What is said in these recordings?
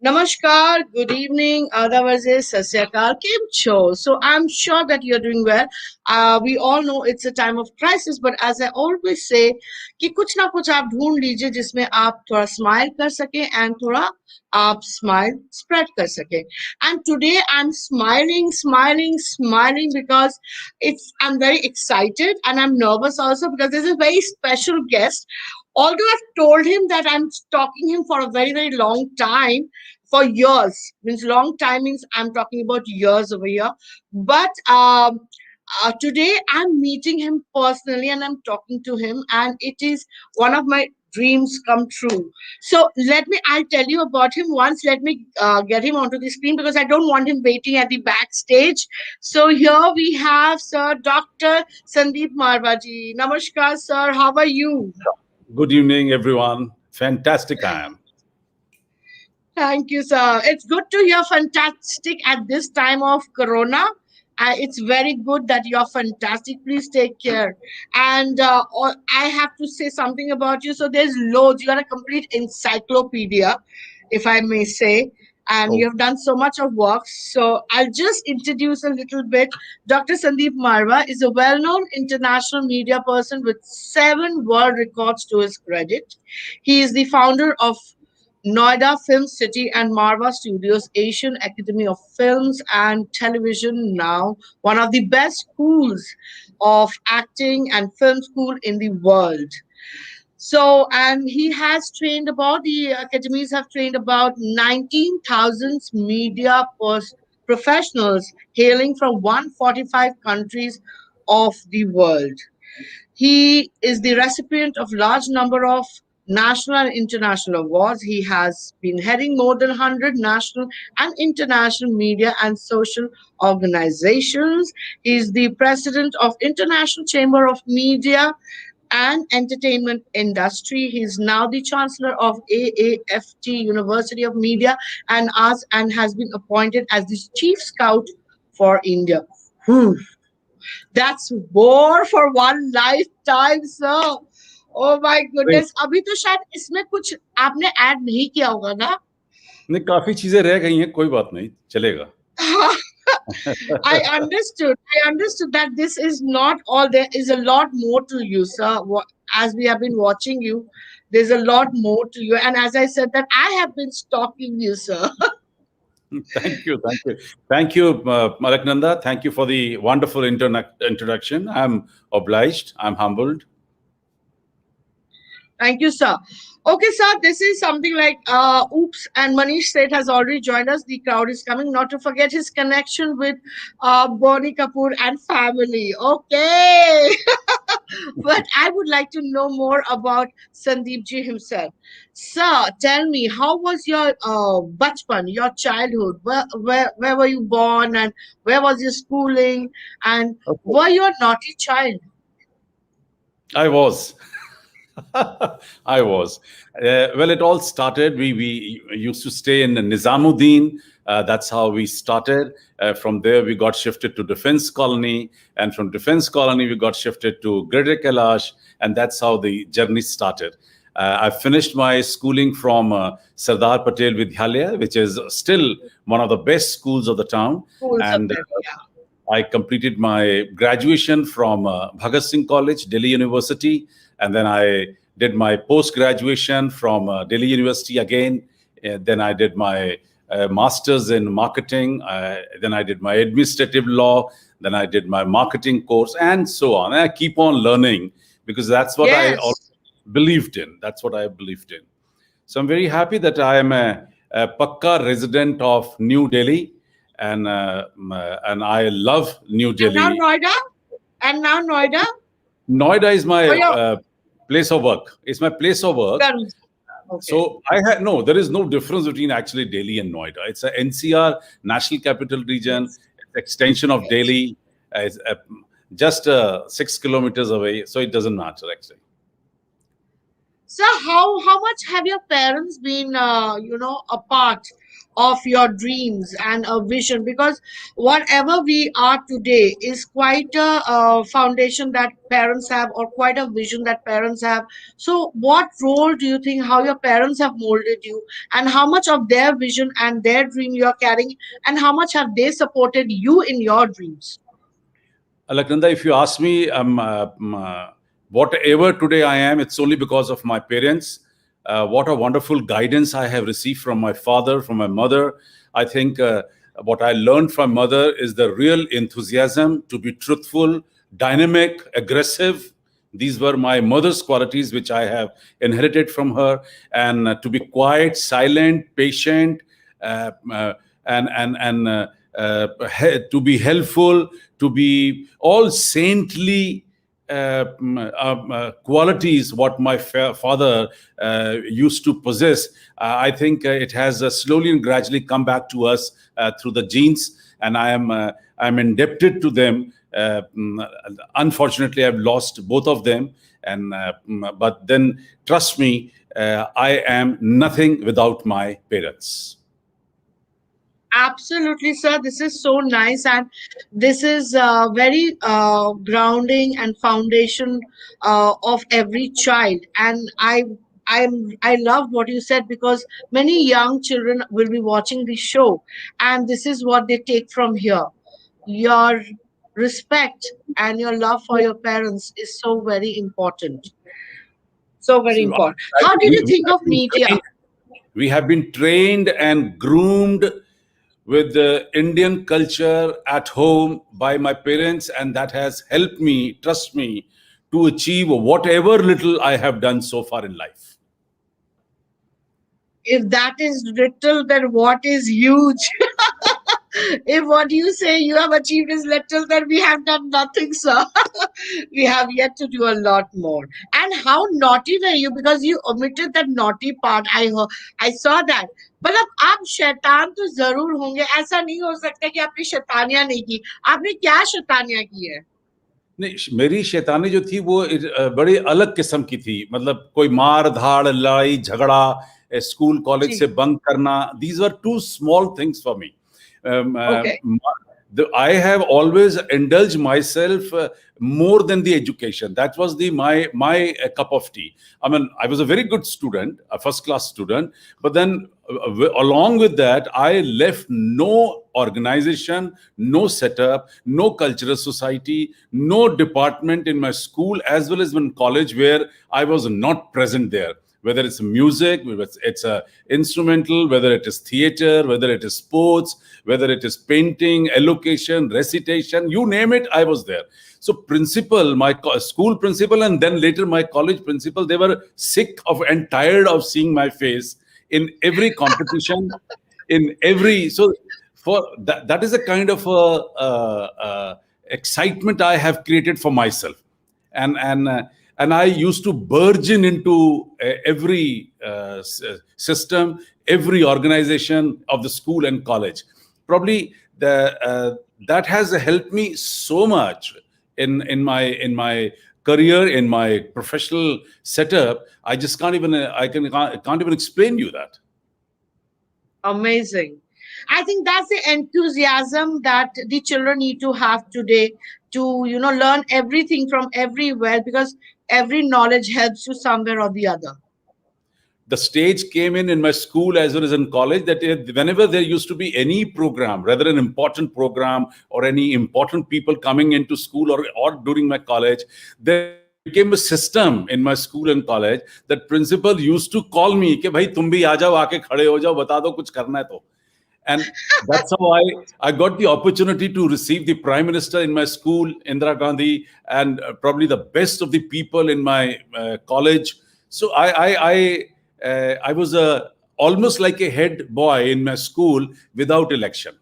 Namaskar, good evening, Adavaze, Sasyakal, Kim Cho. So I'm sure that you're doing well. We all know it's a time of crisis, but as I always say, कि कुछ ना कुछ आप ढूंढ लीजिए जिसमें आप थोड़ा smile कर सके and थोड़ा आप smile spread कर सके. And today I'm smiling because I'm very excited and I'm nervous also because there's a very special guest. Although I've told him that I'm stalking him for a very, very long time, for years. Means long time means I'm talking about years over here. But today I'm meeting him personally and I'm talking to him, and it is one of my dreams come true. So I'll tell you about him once. Let me get him onto the screen because I don't want him waiting at the backstage. So here we have Sir Dr. Sandeep Marwah ji. Namaskar, sir. How are you? Good evening, everyone. Fantastic I am. Thank you, sir. It's good to hear fantastic at this time of Corona. It's very good that you're fantastic. Please take care. And I have to say something about you. So there's loads. You are a complete encyclopedia, if I may say. And Oh, you have done so much of work. So I'll just introduce a little bit. Dr. Sandeep Marwah is a well-known international media person with 7 world records to his credit. He is the founder of Noida Film City and Marva Studios, Asian Academy of Films and Television, now one of the best schools of acting and film school in the world. So, and he has trained about, the academies have trained about 19,000 professionals hailing from 145 countries of the world. He is the recipient of large number of national and international awards. He has been heading more than 100 national and international media and social organizations. He is the president of International Chamber of Media and Entertainment Industry. He is now the chancellor of AAFT University of Media and Arts and has been appointed as the chief scout for India. Whew. That's war for one lifetime, sir. Oh my great. goodness. अभी तो शायद इसमें कुछ आपने add नहीं किया होगा ना? नहीं, काफी चीजें रह गई हैं, कोई बात नहीं, चलेगा. I understood that this is not all. There is a lot more to you, sir. As we have been watching you, there's a lot more to you. And as I said, that I have been stalking you, sir. Thank you, thank you. Thank you, Alaknanda. Thank you for the wonderful introduction. I'm obliged. I'm humbled. Thank you, sir. Okay, sir, this is something like oops, and Manish Seth has already joined us. The crowd is coming. Not to forget his connection with Bonnie Kapoor and family. Okay. But I would like to know more about Sandeep ji himself. Sir, tell me, how was your bachpan, your childhood? Where were you born and where was your schooling? And Okay. were you a naughty child? I was. I was. Well, it all started. We used to stay in Nizamuddin. That's how we started. From there, we got shifted to Defense Colony. And from Defense Colony, we got shifted to Greater Kailash. And that's how the journey started. I finished my schooling from Sardar Patel Vidyalaya, which is still one of the best schools of the town. Schools of And them, yeah. I completed my graduation from Bhagat Singh College, Delhi University, and then I did my post-graduation from Delhi University again. Then I did my master's in marketing. Then I did my administrative law. Then I did my marketing course, and so on. And I keep on learning because that's what I Yes. believed in. That's what I believed in. So I'm very happy that I am a Pakka resident of New Delhi, and I love New And now Delhi. Noida? And now Noida? Noida is my Oh, yeah. place of work. It's my place of work. Guns. Okay. So there is no difference between actually Delhi and Noida. It's a NCR, National Capital Region, Yes. extension of Yes. Delhi. It's just 6 kilometers away, so it doesn't matter actually. So how much have your parents been a part of your dreams and a vision, because whatever we are today is quite a foundation that parents have, or quite a vision that parents have. So what role do you think, how your parents have molded you, and how much of their vision and their dream you are carrying, and how much have they supported you in your dreams? Alaknanda, if you ask me, whatever today I am, it's only because of my parents. What a wonderful guidance I have received from my father, from my mother. I think what I learned from mother is the real enthusiasm to be truthful, dynamic, aggressive. These were my mother's qualities, which I have inherited from her, and to be quiet, silent, patient, uh, uh, and to be helpful, to be all saintly qualities what my father used to possess. I think it has slowly and gradually come back to us through the genes, and I'm indebted to them. Unfortunately, I've lost both of them, and but then trust me, I am nothing without my parents. Absolutely, sir. This is so nice, and this is very grounding and foundation of every child. And I love what you said, because many young children will be watching the show, and this is what they take from here. Your respect and your love for your parents is so very important. So very So important. How did you we think have of been media? trained, we have been trained and groomed with the Indian culture at home by my parents, and that has helped me, trust me, to achieve whatever little I have done so far in life. If that is little, then what is huge? If what you say you have achieved is little, then we have done nothing, sir. We have yet to do a lot more. And how naughty were you? Because you omitted that naughty part. I saw that. मतलब आप शैतान तो जरूर होंगे, ऐसा नहीं हो सकता कि आपने शैतानियां नहीं की। आपने क्या शैतानियां की है? नहीं, मेरी शैतानी जो थी वो बड़ी अलग किस्म की थी। मतलब कोई मार धाड़, लड़ाई झगड़ा, स्कूल कॉलेज से जी, बंक करना, these were too small things for me. okay. I have always indulged myself more than the education. That was the my cup of tea. I mean, I was a very good student, a first class student, but then along with that, I left no organization, no setup, no cultural society, no department in my school as well as in college where I was not present there, whether it's music, whether it's a instrumental, whether it is theater, whether it is sports, whether it is painting, elocution, recitation, you name it, I was there. So principal, my school principal, and then later my college principal, they were sick of and tired of seeing my face in every competition, in every. So for that is a kind of excitement I have created for myself, and I used to burgeon into every system, every organization of the school and college. Probably that has helped me so much in my career, in my professional setup. I just can't even explain you that. Amazing. I think that's the enthusiasm that the children need to have today to, learn everything from everywhere, because every knowledge helps you somewhere or the other. The stage came in my school as well as in college, that whenever there used to be any program, rather an important program or any important people coming into school, or during my college, there became a system in my school and college that principal used to call me कि भाई तुम भी आ जाओ, आके खड़े हो जाओ, बता दो कुछ करना है तो. And that's how I got the opportunity to receive the Prime Minister in my school, Indira Gandhi, and probably the best of the people in my college. So I was almost like a head boy in my school without election.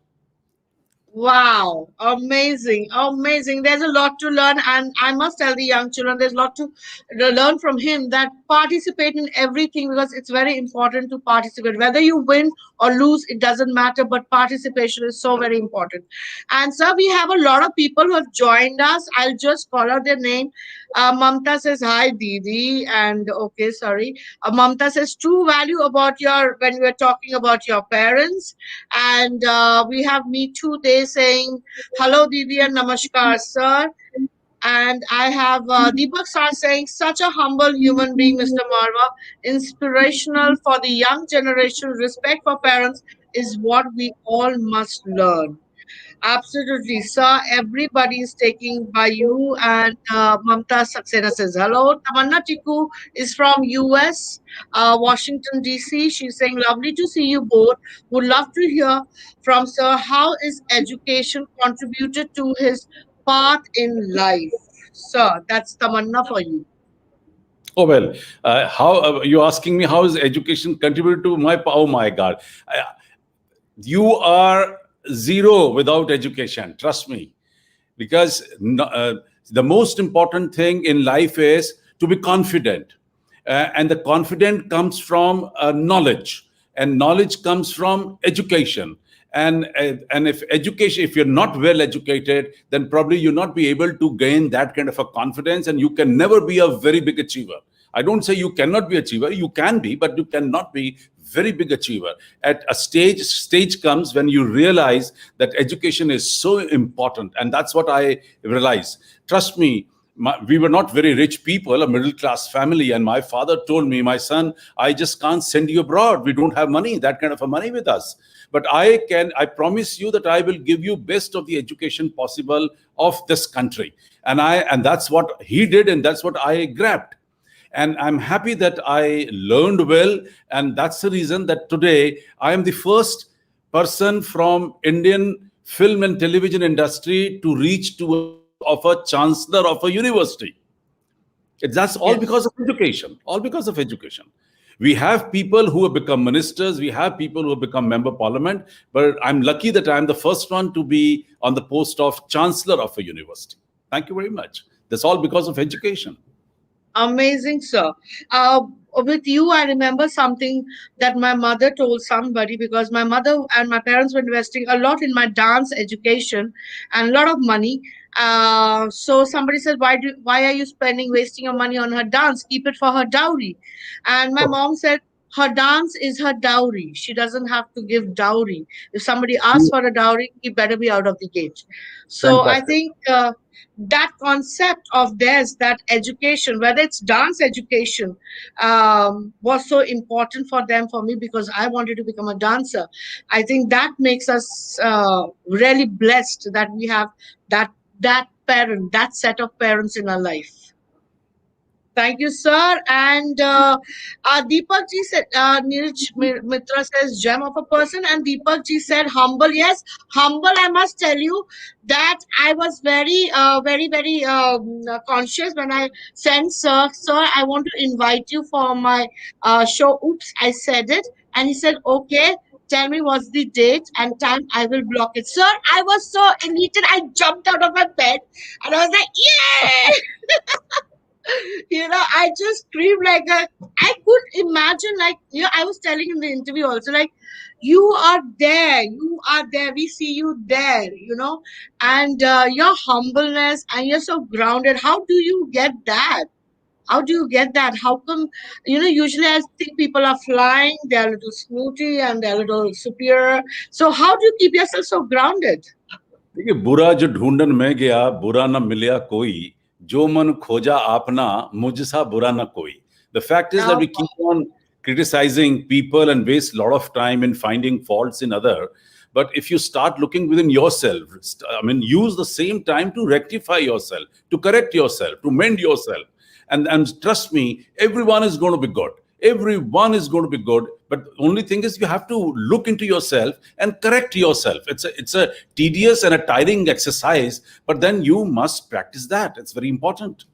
Wow, amazing, amazing. There's a lot to learn, and I must tell the young children there's a lot to learn from him, that participate in everything, because it's very important to participate. Whether you win or lose, it doesn't matter, but participation is so very important. And sir, we have a lot of people who have joined us. I'll just call out their name. Mamta says, "Hi, Didi," and okay, sorry. Mamta says, "True value about your when we are talking about your parents." And we have Me Too Day saying, "Hello, Didi, and Namaskar, sir." And I have Deepak Sar saying, "Such a humble human being, Mr. Marwa, inspirational for the young generation. Respect for parents is what we all must learn." Absolutely, sir. Everybody is taking by you. And Mamta Saxena says, "Hello." Tamanna Tiku is from US, Washington, D.C. She's saying, "Lovely to see you both. Would love to hear from sir. How is education contributed to his path in life?" Sir, that's Tamanna for you. Oh well, how you asking me how is education contributed to my? Oh my God, you are zero without education. Trust me, because the most important thing in life is to be confident, and the confident comes from knowledge, and knowledge comes from education. And if education, if you're not well educated, then probably you'll not be able to gain that kind of a confidence, and you can never be a very big achiever. I don't say you cannot be achiever, you can be, but you cannot be very big achiever. At a stage comes when you realize that education is so important, and that's what I realize. Trust me, we were not very rich people, a middle class family, and my father told me, "My son, I just can't send you abroad. We don't have money, that kind of a money with us. But I promise you that I will give you best of the education possible of this country." And that's what he did, and that's what I grabbed. And I'm happy that I learned well, and that's the reason that today I am the first person from Indian film and television industry to reach to a post of a chancellor of a university. That's all Yes. because of education. All because of education. We have people who have become ministers. We have people who have become member of parliament. But I'm lucky that I'm the first one to be on the post of chancellor of a university. Thank you very much. That's all because of education. Amazing, sir. Uh, with you, I remember something that my mother told somebody, because my mother and my parents were investing a lot in my dance education and a lot of money. So somebody said, "Why are you spending wasting your money on her dance? Keep it for her dowry." And my mom said, "Her dance is her dowry. She doesn't have to give dowry. If somebody asks for a dowry, he better be out of the gate." So I Fantastic. think. That concept of theirs, that education, whether it's dance education, was so important for them, for me, because I wanted to become a dancer. I think that makes us really blessed that we have that set of parents in our life. Thank you, sir. And Deepak ji said, Mitra says, "Gem of a person." And Deepak ji said, "Humble." Yes, humble. I must tell you that I was very conscious when I sent sir, I want to invite you for my show. Oops, I said it. And he said, "Okay. Tell me what's the date and time. I will block it." Sir, I was so elated. I jumped out of my bed and I was like, "Yeah!" I just screamed like a, I could imagine, like, I was telling in the interview also, like, you are there, we see you there, and your humbleness, and you're so grounded. How do you get that? How do you get that? How come, usually I think people are flying, they're a little snooty and they're a little superior. So how do you keep yourself so grounded? देखिए, बुरा जो ढूंढन में गया, बुरा न मिलया कोई, जो मन खोजा आपना, मुझसा बुरा न कोई. The fact is that Now, we keep on criticizing people and waste a lot of time in finding faults in other. But if you start looking within yourself, use the same time to rectify yourself, to correct yourself, to mend yourself. And trust me, everyone is going to be good. Everyone is going to be good. But the only thing is you have to look into yourself and correct yourself. It's a tedious and a tiring exercise, but then you must practice that. It's very important.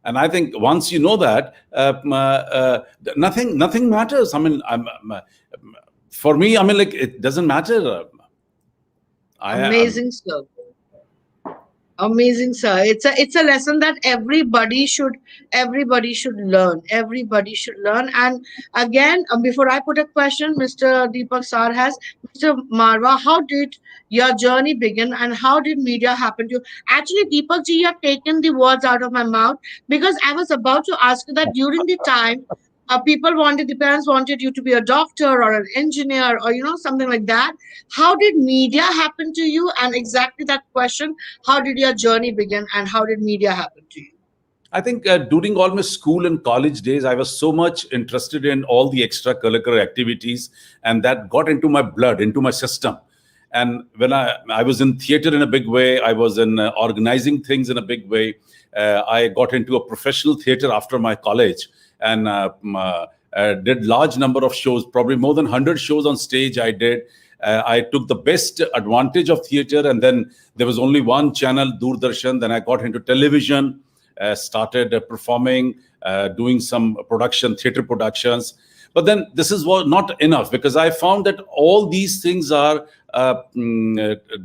And I think once you know that, nothing matters. For me, like, it doesn't matter. I am. Amazing, sir. Amazing, sir. It's a lesson that everybody should learn. Everybody should learn. And again, before I put a question, Mr. Deepak Sar has Mr. Marwa, how did your journey begin, and how did media happen to you? Actually, Deepak ji, you have taken the words out of my mouth, because I was about to ask you that during the time. The parents wanted you to be a doctor or an engineer, or something like that. How did media happen to you? And exactly that question, how did your journey begin, and how did media happen to you? I think during all my school and college days, I was so much interested in all the extracurricular activities, and that got into my blood, into my system. And when I was in theater in a big way, I was in organizing things in a big way. I got into a professional theater after my college, and did large number of shows, probably more than 100 shows on stage I did. I took the best advantage of theater, and then there was only one channel, Doordarshan. Then I got into television, started performing, doing some theater productions. But then this is not enough, because I found that all these things are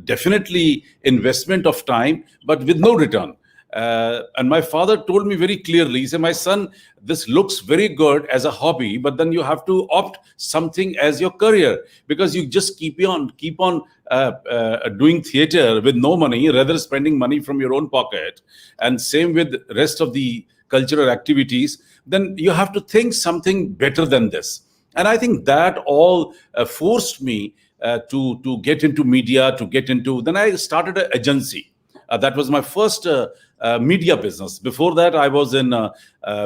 definitely investment of time, but with no return. And my father told me very clearly, he said, my son, this looks very good as a hobby, but then you have to opt something as your career, because you just keep on doing theater with no money, rather spending money from your own pocket. And same with rest of the cultural activities, then you have to think something better than this. And I think that all forced me to get into media, to get into. Then I started an agency. That was my first media business. Before that, I was in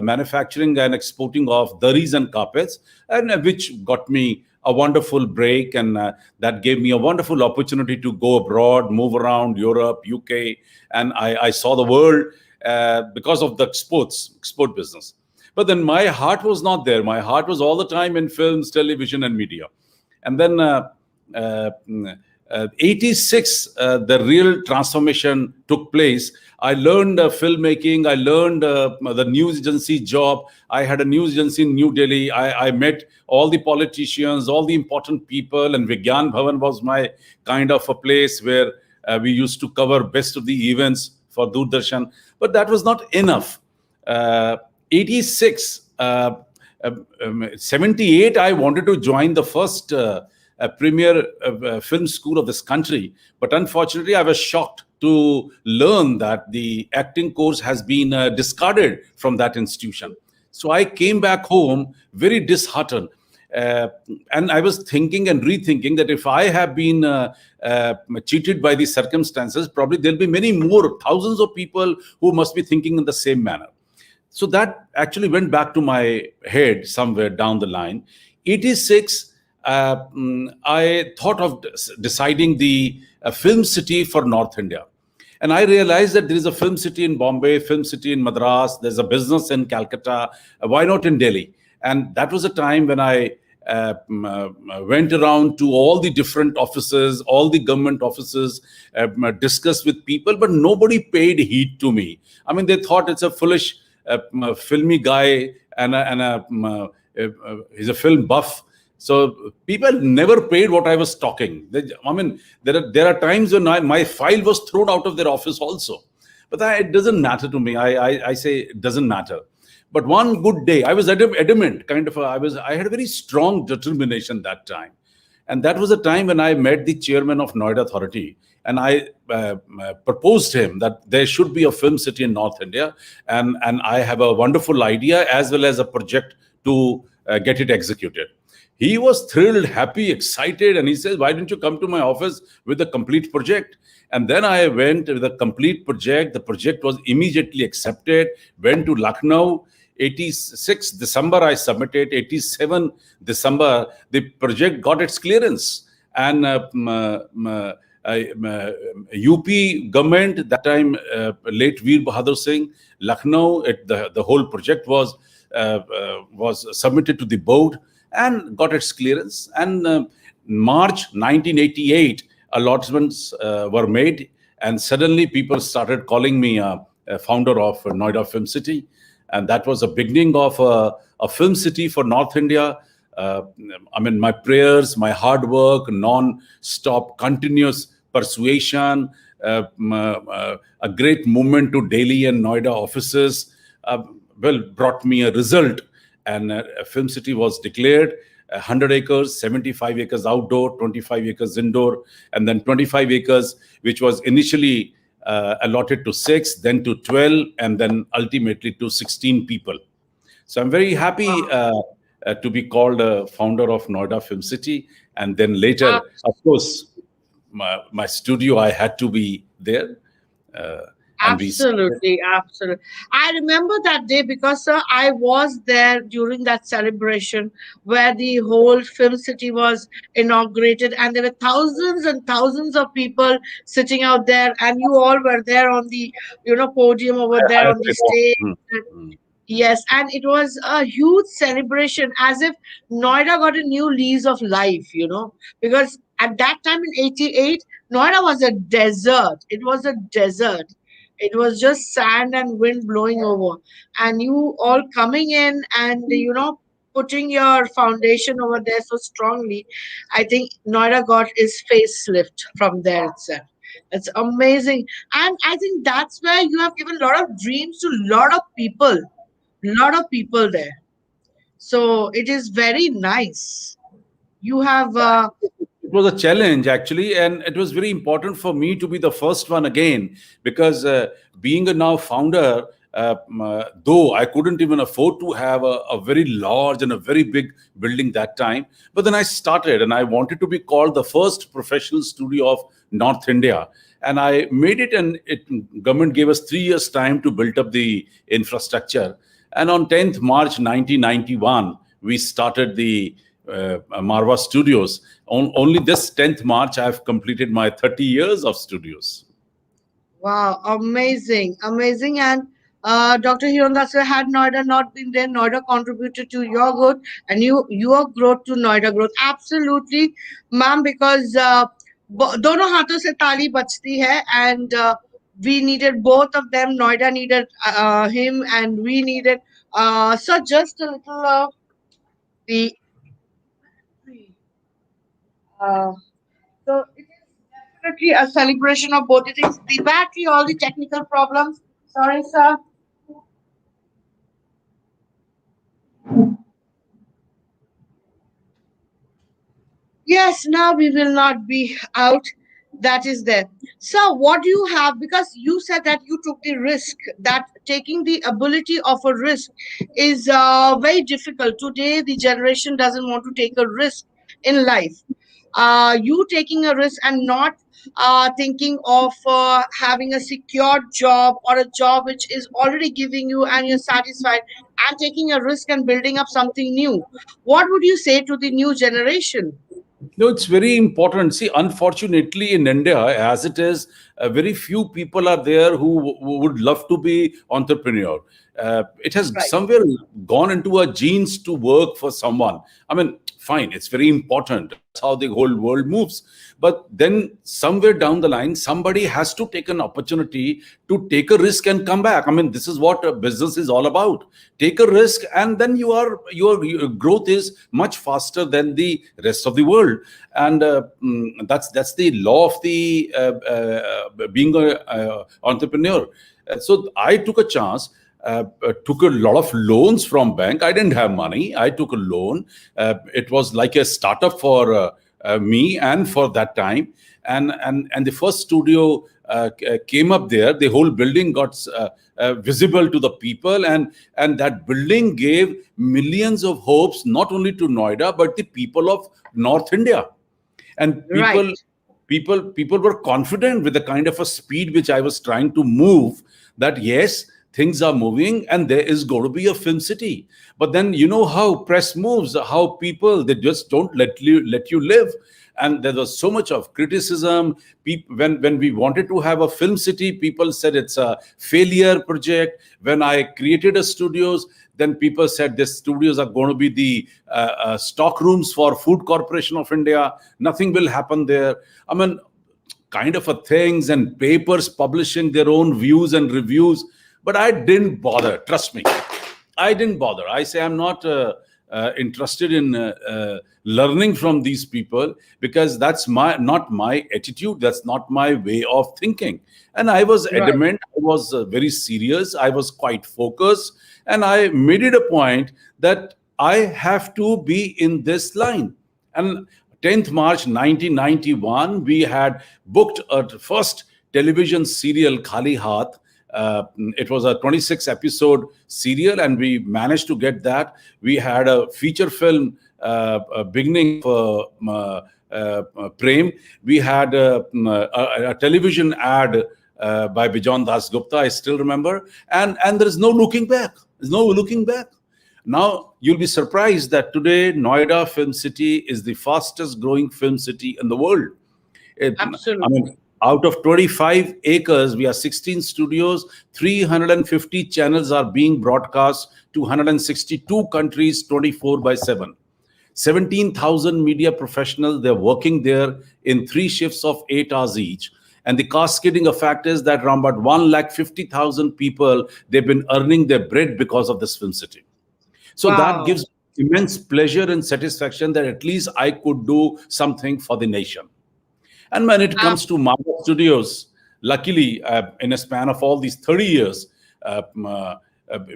manufacturing and exporting of durries and carpets, and which got me a wonderful break, and that gave me a wonderful opportunity to go abroad, move around Europe, UK, and I saw the world because of the export business. But then my heart was not there. My heart was all the time in films, television, and media. And then uh, 86, the real transformation took place. I learned filmmaking. I learned the news agency job. I had a news agency in New Delhi. I met all the politicians, all the important people, and Vigyan Bhavan was my kind of a place where we used to cover best of the events for Doordarshan. But that was not enough. 86, 78, I wanted to join the first premier film school of this country. But unfortunately, I was shocked to learn that the acting course has been discarded from that institution. So I came back home very disheartened. And I was thinking and rethinking that if I have been cheated by these circumstances, probably there'll be many more, thousands of people who must be thinking in the same manner. So that actually went back to my head somewhere down the line. 86, I thought of deciding the film city for North India. And I realized that there is a film city in Bombay, film city in Madras, there's a business in Calcutta, why not in Delhi? And that was a time when I went around to all the different offices, all the government offices, discussed with people, but nobody paid heed to me. I mean, they thought it's a foolish, filmy guy, and he's a film buff. So people never paid what I was talking. I mean, there are times when my file was thrown out of their office also. But it doesn't matter to me. I say it doesn't matter. But one good day, I was adamant, kind of. I had a very strong determination that time, and that was a time when I met the chairman of Noida Authority, and I proposed him that there should be a film city in North India, and I have a wonderful idea as well as a project to get it executed. He was thrilled, happy, excited, and he says, "Why don't you come to my office with a complete project?" And then I went with a complete project. The project was immediately accepted. Went to Lucknow. 86 December I submitted. 87 December the project got its clearance, and UP government that time, late Veer Bahadur Singh, Lucknow, the whole project was submitted to the board and got its clearance. And March 1988, allotments were made, and suddenly people started calling me a founder of Noida Film City. And that was the beginning of a film city for North India. I mean, my prayers, my hard work, non-stop, continuous persuasion, a great movement to Delhi and Noida offices, brought me a result. And a film city was declared. 100 acres, 75 acres outdoor, 25 acres indoor, and then 25 acres, which was initially allotted to 6, then to 12, and then ultimately to 16 people. So I'm very happy to be called a founder of Noida Film City. And then later, Wow. of course, my studio, I had to be there. And we started. Absolutely, absolutely. I remember that day because, sir, I was there during that celebration where the whole film city was inaugurated, and there were thousands and thousands of people sitting out there, and you all were there on the, podium over there I on the recall. stage. Mm. Yes, and it was a huge celebration, as if Noida got a new lease of life, because at that time in 88, Noida was a desert. It was a desert. It was just sand and wind blowing over. And you all coming in and, putting your foundation over there so strongly. I think Noida got his facelift from there itself. It's amazing. And I think that's where you have given a lot of dreams to a lot of people there. So it is very nice. You have, It was a challenge actually, and it was very important for me to be the first one again, because being a now founder, though I couldn't even afford to have a very large and a very big building that time, but then I started and I wanted to be called the first professional studio of North India. And I made it, and government gave us 3 years time to build up the infrastructure. And on 10th March 1991, we started the Marwah Studios. Only this 10th March, I have completed my 30 years of studios. wow, amazing, amazing. And Dr. Hirondase, had Noida not been there, Noida contributed to your growth and your growth to Noida growth. Absolutely, ma'am, because दोनों हाथों से ताली बजती है, and we needed both of them. Noida needed him, and we needed. So just a little the uh, so it is definitely a celebration of both the things. The battery, all the technical problems. Sorry, sir. Yes, now we will not be out. That is there. So, what do you have? Because you said that you took the risk, that taking the ability of a risk is very difficult. Today, the generation doesn't want to take a risk in life. You taking a risk and not thinking of having a secure job or a job which is already giving you and you're satisfied, and taking a risk and building up something new. What would you say to the new generation? No, it's very important. See, unfortunately, in India, as it is, very few people are there who would love to be entrepreneur. It has Right. somewhere gone into our genes to work for someone. I mean, fine, it's very important. That's how the whole world moves. But then somewhere down the line, somebody has to take an opportunity to take a risk and come back. I mean, this is what a business is all about. Take a risk, and then your growth is much faster than the rest of the world. And that's the law of the being a entrepreneur. So I took a chance. Took a lot of loans from bank. I didn't have money. I took a loan. It was like a startup for me and for that time. And the first studio came up there. The whole building got visible to the people, and that building gave millions of hopes, not only to Noida but the people of North India. And Right. people were confident with the kind of a speed which I was trying to move, that yes, things are moving and there is going to be a film city. But then you know how press moves, how people, they just don't let you live. And there was so much of criticism. When we wanted to have a film city, people said it's a failure project. When I created a studios, then people said these studios are going to be the stock rooms for Food Corporation of India. Nothing will happen there. I mean, kind of a things, and papers publishing their own views and reviews. But I didn't bother. Trust me, I didn't bother. I say I'm not interested in learning from these people, because that's not my attitude, that's not my way of thinking. And I was Right. adamant, I was very serious, I was quite focused, and I made it a point that I have to be in this line. And 10th March 1991, we had booked a first television serial, Khali Haath. It was a 26 episode serial, and we managed to get that. We had a feature film beginning of Prem. We had a television ad by Bijon Das Gupta, I still remember. And there is no looking back. There's no looking back. Now, you'll be surprised that today Noida Film City is the fastest growing film city in the world. I Absolutely. mean, out of 25 acres, we have 16 studios, 350 channels are being broadcast to 162 countries 24 by 7. 17,000 media professionals, they're working there in 3 shifts of 8 hours each. And the cascading effect is that around about 150,000 people, they've been earning their bread because of this film city. So that Wow. gives immense pleasure and satisfaction that at least I could do something for the nation. And when it Ab- comes to Marvel Studios, luckily, in a span of all these 30 years,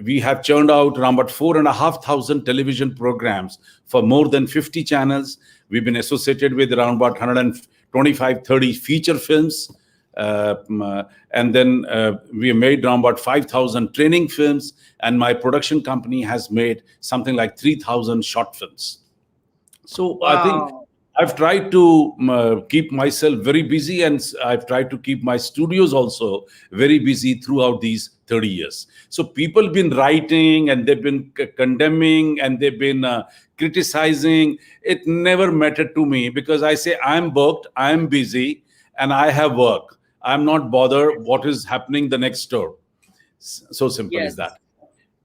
we have churned out around about 4,500 television programs for more than 50 channels. We've been associated with around about 125, 30 feature films. And then we made around about 5,000 training films. And my production company has made something like 3,000 short films. So I think wow. I've tried to keep myself very busy, and I've tried to keep my studios also very busy throughout these 30 years. So people have been writing, and they've been condemning, and they've been criticizing. It never mattered to me, because I say I'm booked, I'm busy, and I have work. I'm not bothered what is happening the next door. So simple is Yes. that.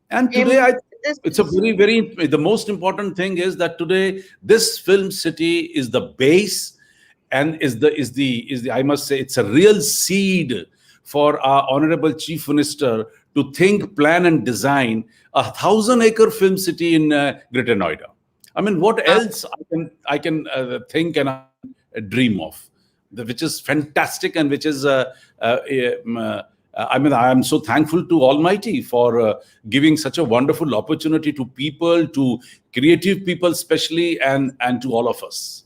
And today, Um, this it's a is very the most important thing is that today this film city is the base, and is the I must say, it's a real seed for our honorable chief minister to think, plan, and design 1,000-acre film city in Greater Noida. I mean, what else I can think and I can dream of, which is fantastic, and which is I mean, I am so thankful to Almighty for giving such a wonderful opportunity to people, to creative people especially, and to all of us.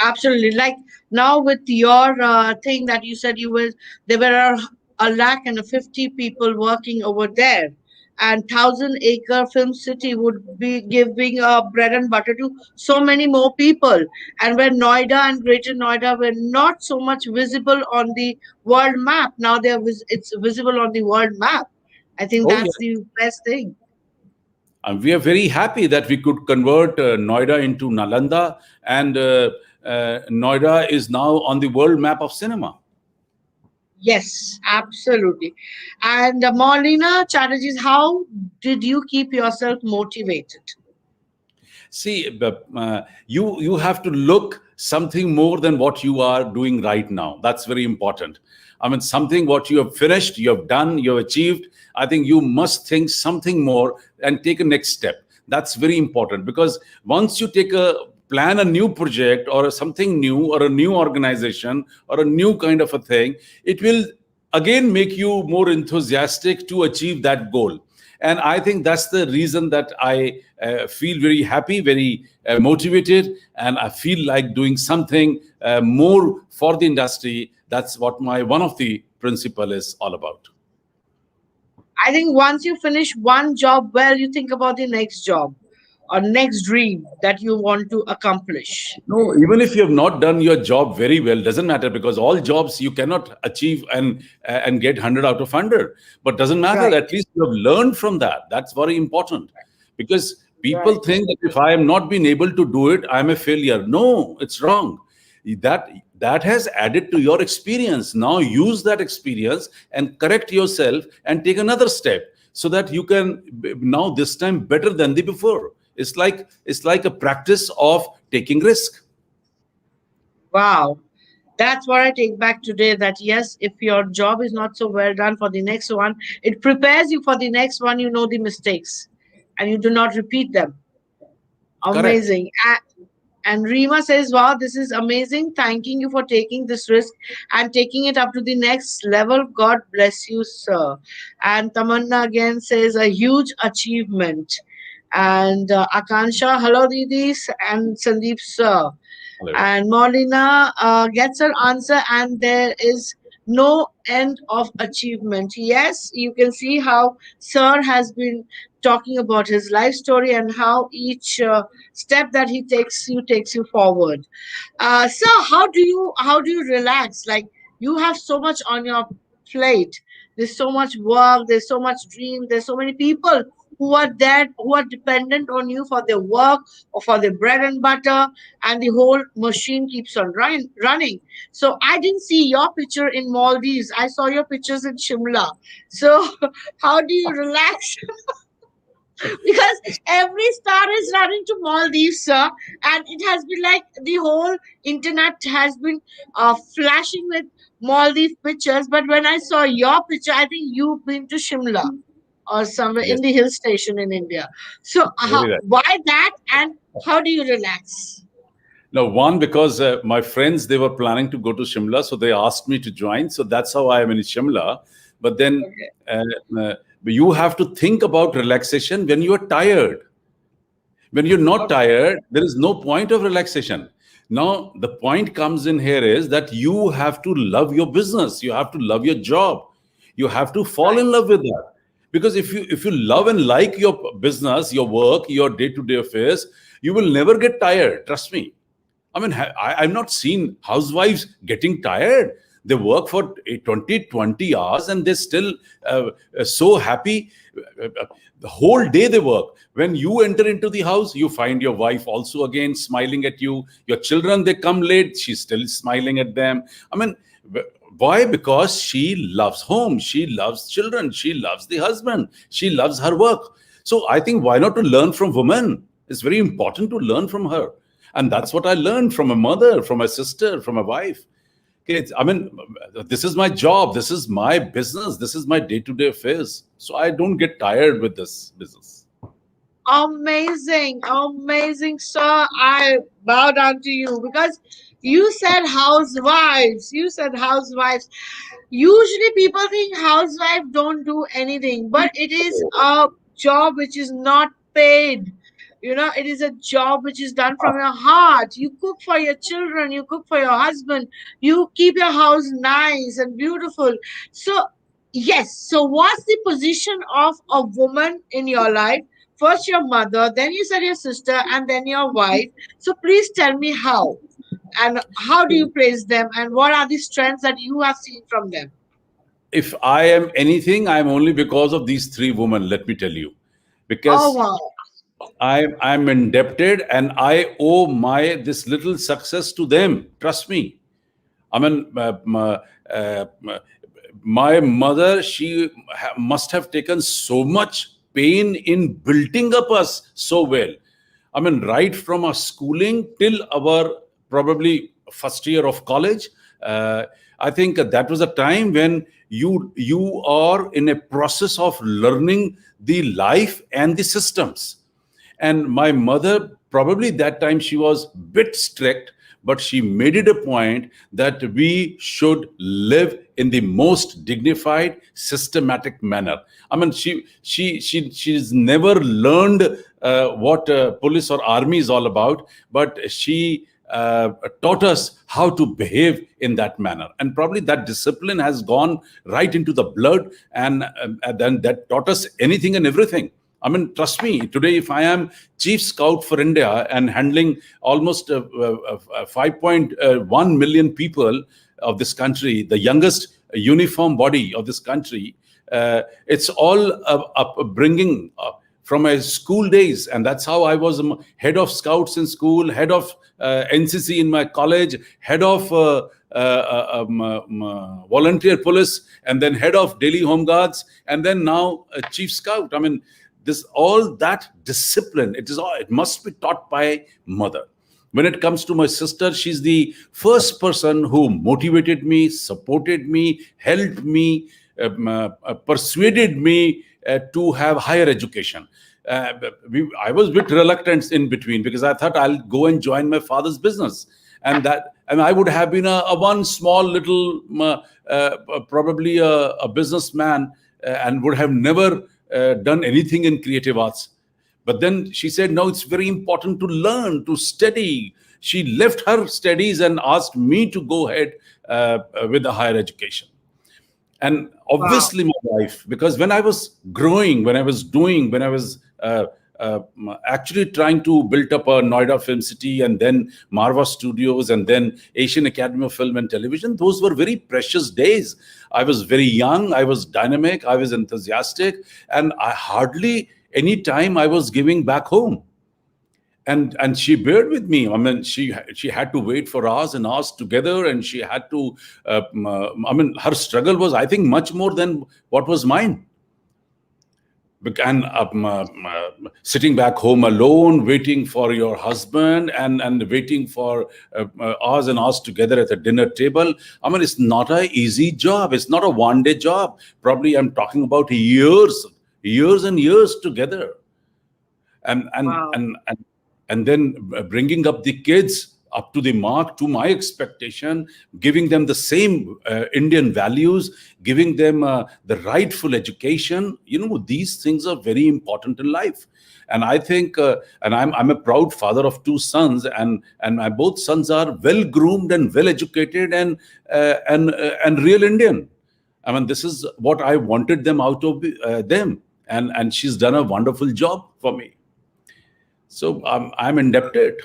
absolutely like now with your thing that you said you will there were a lakh and 50 people working over there, and 1,000 acre film city would be giving bread and butter to so many more people. And where Noida and Greater Noida were not so much visible on the world map, now it's visible on the world map. I think Oh, yeah. that's the best thing. And we are very happy that we could convert Noida into Nalanda, and Noida is now on the world map of cinema. Yes, absolutely. And Maulina Chatterjee, how did you keep yourself motivated? See, you have to look something more than what you are doing right now. That's very important. I mean, something what you have finished, you have done, you have achieved. I think you must think something more and take a next step. That's very important, because once you take a plan a new project or something new or a new organization or a new kind of a thing, it will again make you more enthusiastic to achieve that goal. And I think that's the reason that I feel very happy, very motivated, and I feel like doing something more for the industry. That's what my one of the principle is all about. I think once you finish one job well, you think about the next job or next dream that you want to accomplish. No, even if you have not done your job very well, doesn't matter, because all jobs you cannot achieve and get 100 out of 100. But doesn't matter. Right, At least you have learned from that. That's very important, because people right. think that if I am not being able to do it, I'm a failure. No, it's wrong. That that has added to your experience. Now use that experience and correct yourself and take another step, so that you can now this time better than the before. It's like a practice of taking risk. Wow. That's what I take back today, that yes, if your job is not so well done for the next one, it prepares you for the next one. You know the mistakes and you do not repeat them. Correct. Amazing. And Rima says, wow, this is amazing. Thanking you for taking this risk and taking it up to the next level. God bless you, sir. And Tamanna again says, a huge achievement. And Akansha, hello, Didis, and Sandeep, sir. Hello. And Maulina gets her answer, and there is no end of achievement. Yes, you can see how Sir has been talking about his life story and how each step that he takes you forward. So how do you relax? Like, you have so much on your plate. There's so much work. There's so much dream. There's so many people who are there, who are dependent on you for their work or for their bread and butter, and the whole machine keeps on running. So I didn't see your picture in Maldives. I saw your pictures in Shimla. So how do you relax? Because every star is running to Maldives, sir, and it has been like the whole internet has been flashing with Maldives pictures. But when I saw your picture, I think you've been to Shimla or somewhere in Yes. the hill station in India. So, Very right. why that, and how do you relax? No, one, because my friends, they were planning to go to Shimla, so they asked me to join. So that's how I am in Shimla. But then Okay, uh, uh, you have to think about relaxation when you are tired. When you're not okay, tired, there is no point of relaxation. Now, the point comes in here is that you have to love your business. You have to love your job. You have to fall right. in love with that. Because if you love and like your business, your work, your day-to-day affairs, you will never get tired. Trust me. I mean, I've not seen housewives getting tired. They work for 20 hours and they're still so happy. The whole day they work. When you enter into the house, you find your wife also again smiling at you. Your children, they come late, she's still smiling at them. I mean, why? Because she loves home, she loves children, she loves the husband, she loves her work. So I think why not to learn from women? It's very important to learn from her. And that's what I learned from a mother, from a sister, from a wife. Okay, I mean, this is my job, this is my business, this is my day-to-day affairs. So I don't get tired with this business. Amazing, amazing, sir. I bow down to you because you said housewives. You said housewives. Usually people think housewife don't do anything, but it is a job which is not paid. It is a job which is done from your heart. You cook for your children, you cook for your husband, you keep your house nice and beautiful. So, yes, so what's the position of a woman in your life? First your mother, then you said your sister, and then your wife. So please tell me how, and how do you praise them, and what are the strengths that you have seen from them? If I am anything, I'm only because of these three women, let me tell you. Oh, Because wow. I'm indebted and I owe my this little success to them. Trust me. I mean, uh, my mother, she must have taken so much pain in building up us so well. I mean, right from our schooling till our probably first year of college. Uh, I think that was a time when you are in a process of learning the life and the systems. And my mother, probably that time she was bit strict, but she made it a point that we should live in the most dignified, systematic manner. I mean, she's never learned what police or army is all about, but she taught us how to behave in that manner. And probably that discipline has gone right into the blood, and then that taught us anything and everything. I mean, trust me, today, if I am chief scout for India and handling almost 5.1 million people of this country, the youngest uniform body of this country, it's all upbringing from my school days. And that's how I was head of scouts in school, head of NCC in my college, head of volunteer police, and then head of Delhi Home Guards, and then now chief scout. I mean, this all that discipline, it must be taught by mother. When it comes to my sister, she's the first person who motivated me, supported me, helped me, persuaded me to have higher education. I was a bit reluctant in between because I thought I'll go and join my father's business, and I would have been a one small little probably a businessman, and would have never done anything in creative arts. But then she said, no, it's very important to learn, to study. She left her studies and asked me to go ahead with the higher education. And Wow. obviously my wife, because when I was growing, when I was uh, actually trying to build up a Noida Film City, and then Marwah Studios, and then Asian Academy of Film and Television, those were very precious days. I was very young, I was dynamic, I was enthusiastic, and I hardly any time I was giving back home. And she bared with me. I mean, she had to wait for hours and hours together, and she had to. I mean, her struggle was, I think, much more than what was mine. And sitting back home alone, waiting for your husband, and waiting for hours and hours together at a dinner table. I mean, it's not an easy job. It's not a one-day job. Probably, I'm talking about years and years together, and and Wow. and and, and then bringing up the kids up to the mark to my expectation, giving them the same Indian values, giving them the rightful education. These things are very important in life. And I think, and I'm a proud father of two sons, and my both sons are well groomed and well educated, and real Indian. I mean, this is what I wanted them out of them, and she's done a wonderful job for me. So I'm indebted.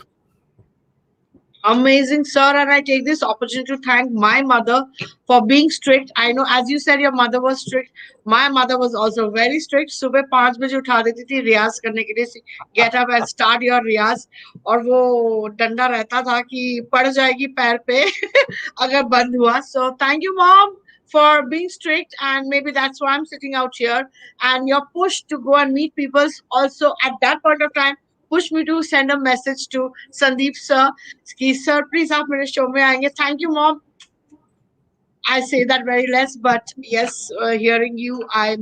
Amazing, sir. And I take this opportunity to thank my mother for being strict. I know, as you said, your mother was strict. My mother was also very strict. सुबह 5 बजे उठा देती थी रियाज करने के लिए. Get up and start your रियाज. और वो डंडा रहता था कि पड़ जाएगी पैर पे अगर बंद हुआ. So thank you, mom, for being strict, and maybe that's why I'm sitting out here. And your push to go and meet people also at that point of time push me to send a message to Sandeep sir. कि sir, please आप मेरे show में आएंगे. Thank you, mom. I say that very less, but yes, hearing you, I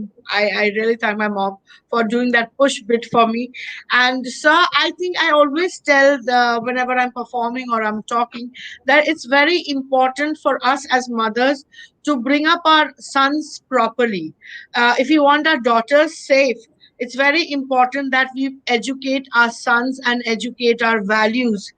really thank my mom for doing that push bit for me. And sir, I think I always tell whenever I'm performing or I'm talking that it's very important for us as mothers to bring up our sons properly. If we want our daughters safe, it's very important that we educate our sons and educate our values,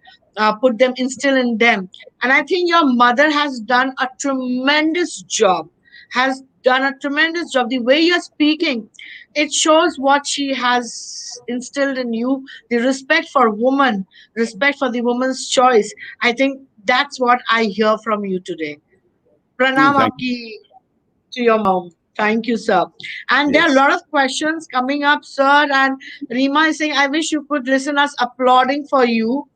put them, instill in them. And I think your mother has done a tremendous job, has done a tremendous job. The way you're speaking, it shows what she has instilled in you, the respect for woman, respect for the woman's choice. I think that's what I hear from you today. Pranam Thank you. aapki to your mom. Thank you, sir. And there are a Yes. lot of questions coming up, sir. And Rima is saying, I wish you could listen us applauding for you.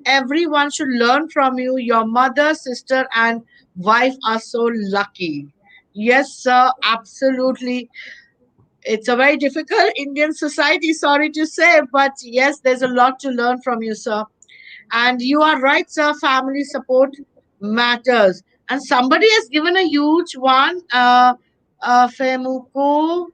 Everyone should learn from you. Your mother, sister, and wife are so lucky. Yes, sir, absolutely. It's a very difficult Indian society, sorry to say, but yes, there's a lot to learn from you, sir. And you are right, sir. Family support matters. And somebody has given a huge one. Femuko,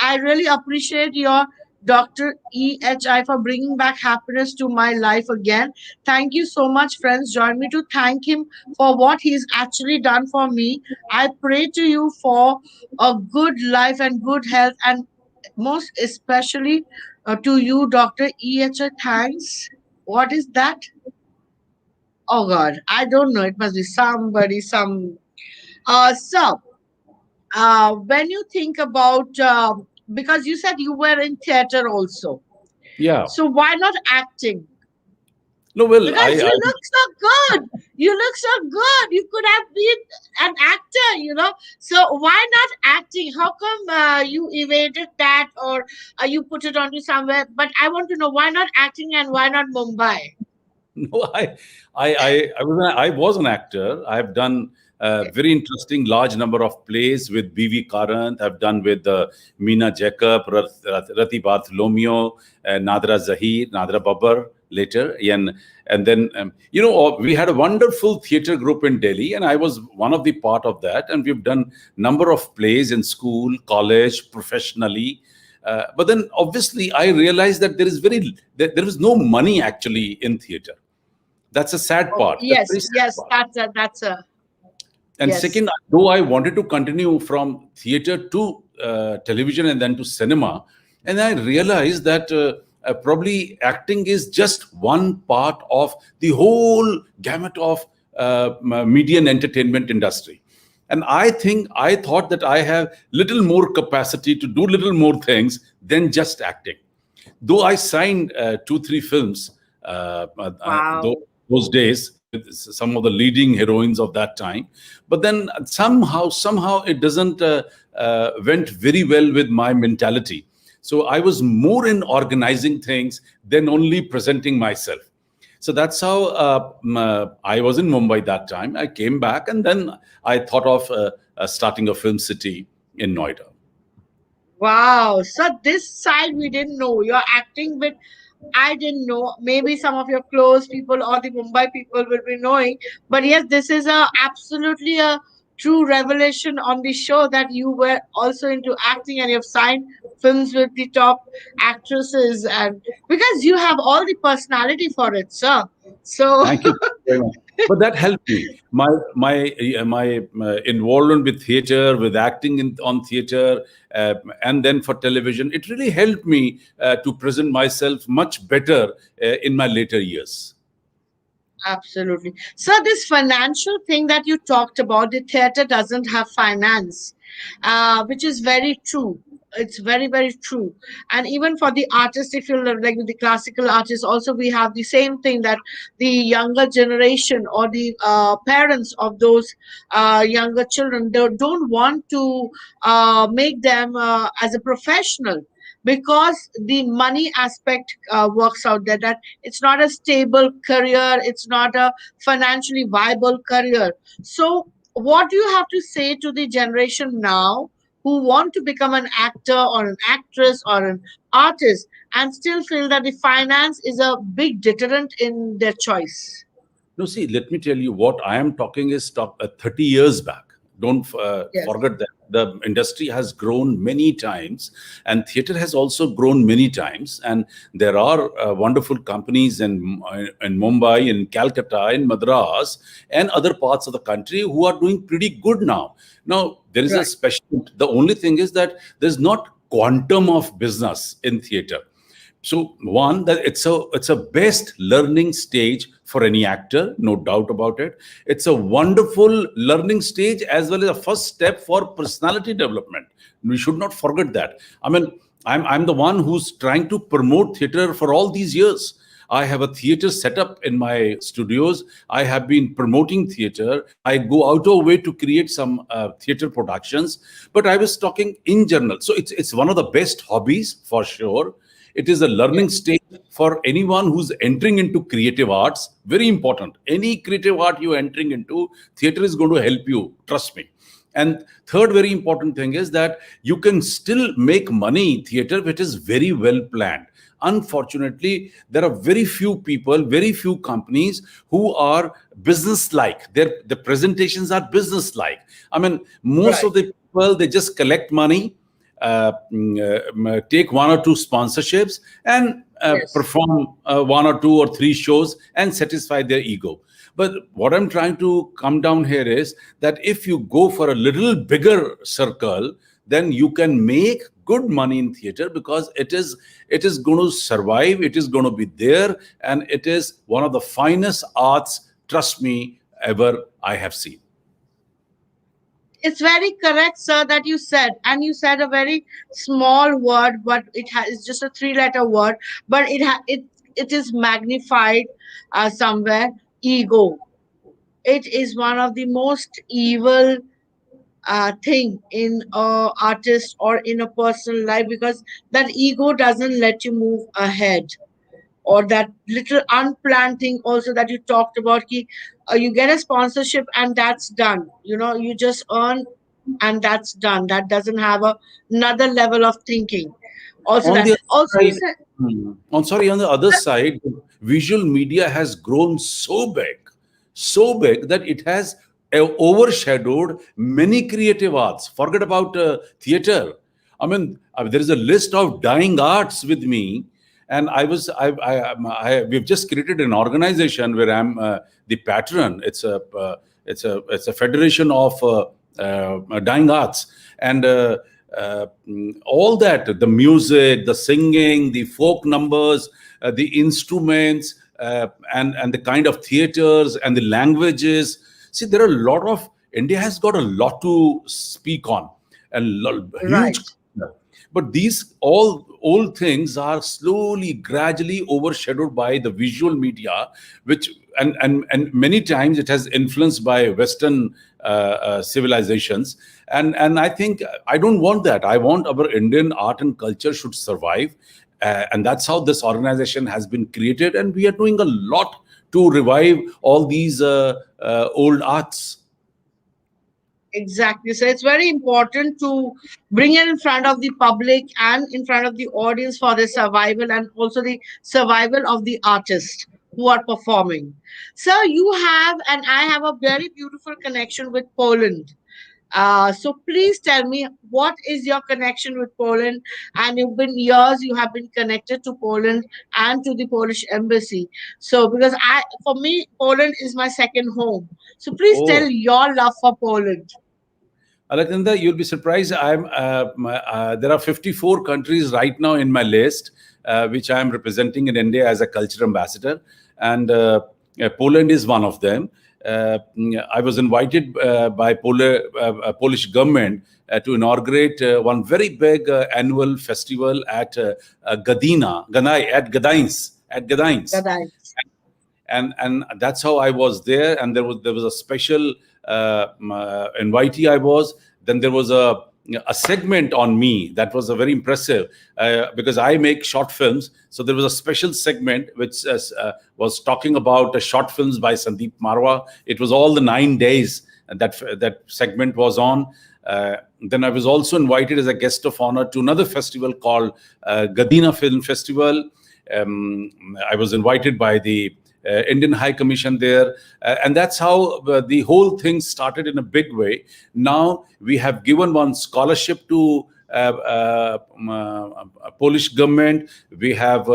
I really appreciate your Dr. EHI for bringing back happiness to my life again. Thank you so much, friends. Join me to thank him for what he's actually done for me. I pray to you for a good life and good health, and most especially to you, Dr. EHI. Thanks. What is that? Oh God, I don't know. It must be somebody, some. So, when you think about, because you said you were in theater also, Yeah. so why not acting? No, well, Because you look so good. You look so good. You could have been an actor, So why not acting? How come you evaded that, or you put it onto somewhere? But I want to know, why not acting and why not Mumbai? no, I was an actor. I've done a Okay. very interesting large number of plays with B.V. Karant. I've done with Meena Jacob, Rati Bartholomew, Nadra Zahir, Nadra Babbar later. And then, we had a wonderful theater group in Delhi, and I was one of the part of that. And we've done number of plays in school, college, professionally. But then obviously I realized that there is no money actually in theater. That's a sad Oh, part. That's a yes, very sad yes, part. that's a And yes. second, though I wanted to continue from theater to television and then to cinema, and I realized that probably acting is just one part of the whole gamut of media and entertainment industry. And I thought that I have little more capacity to do little more things than just acting. Though I signed 2 3 films, Wow. those days with some of the leading heroines of that time, but then somehow it doesn't went very well with my mentality. So I was more in organizing things than only presenting myself. So that's how I was in Mumbai that time. I came back and then I thought of starting a film city in Noida. Wow. So this side we didn't know. You're acting with I didn't know. Maybe some of your close people or the Mumbai people will be knowing. But yes, this is a absolutely a true revelation on the show that you were also into acting and you've signed films with the top actresses and because you have all the personality for it, sir. So Thank you very much. But that helped me. My involvement with theater, with acting on theater, and then for television, it really helped me to present myself much better in my later years. absolutely. So, this financial thing that you talked about, the theater doesn't have finance, which is very true. It's very, very true. And even for the artists, if you look like with the classical artists, also we have the same thing that the younger generation or the parents of those younger children they don't want to make them as a professional because the money aspect works out there that it's not a stable career, it's not a financially viable career. So, what do you have to say to the generation now who want to become an actor or an actress or an artist and still feel that the finance is a big deterrent in their choice? No, see, let me tell you what I am talking is 30 years back. Don't Yes, forget that the industry has grown many times and theater has also grown many times. And there are wonderful companies in Mumbai, in Calcutta, in Madras, and other parts of the country who are doing pretty good now. Now, there is a right. special, the only thing is that there's not quantum of business in theater. So one, that it's a best learning stage for any actor, no doubt about it. It's a wonderful learning stage as well as a first step for personality development. We should not forget that. I mean, I'm the one who's trying to promote theater for all these years. I have a theater set up in my studios. I have been promoting theater. I go out of way to create some theater productions. But I was talking in general. So it's one of the best hobbies for sure. It is a learning Yes. stage for anyone who's entering into creative arts. Very important. Any creative art you're entering into, theater is going to help you. Trust me. And third very important thing is that you can still make money in theater, which is very well planned. Unfortunately, there are very few people, very few companies who are business like. The presentations are business like. I mean, most Right. of the people, they just collect money, take 1 or 2 sponsorships, and Yes. perform 1 or 2 or 3 shows and satisfy their ego. But what I'm trying to come down here is that if you go for a little bigger circle, then you can make good money in theater because it is going to survive, it is going to be there, and it is one of the finest arts, trust me, ever I have seen. It's very correct, sir, that you said, and you said a very small word, but it's just a three-letter word, but it is magnified somewhere. Ego. It is one of the most evil thing in a artist or in a personal life because that ego doesn't let you move ahead or that little unplanned thing also that you talked about ki, you get a sponsorship and that's done, you just earn and that's done, that doesn't have another level of thinking also On that the other also you side, said on the other side, visual media has grown so big that it has overshadowed many creative arts. Forget about theater. I mean, there is a list of dying arts with me, and we've just created an organization where I'm the patron. It's a federation of dying arts, and all that, the music, the singing, the folk numbers, the instruments, and the kind of theaters and the languages. See, there are a lot of India has got a lot to speak on, and huge. Right. But these all old things are slowly, gradually overshadowed by the visual media, which and many times it has influenced by Western civilizations. And I think I don't want that. I want our Indian art and culture should survive, and that's how this organization has been created. And we are doing a lot to revive all these old arts. Exactly. So it's very important to bring it in front of the public and in front of the audience for the survival and also the survival of the artists who are performing. So you have, and I have a very beautiful connection with Poland. So please tell me, what is your connection with Poland? And you've been years you have been connected to Poland and to the Polish embassy. So because for me, Poland is my second home. So please tell Oh, your love for Poland. Alaknanda, you'll be surprised. There are 54 countries right now in my list, which I am representing in India as a culture ambassador, and Poland is one of them. I was invited by Polish government to inaugurate one very big annual festival at Gdańsk, Gdańsk. and that's how I was there. And there was a special invitee I was. Then there was a segment on me that was a very impressive, because I make short films. So there was a special segment which was talking about short films by Sandeep Marwah. It was all the 9 days that segment was on. Then I was also invited as a guest of honor to another festival called Gadina Film Festival. I was invited by the Indian High Commission there, and that's how the whole thing started in a big way. Now we have given one scholarship to Polish government. We have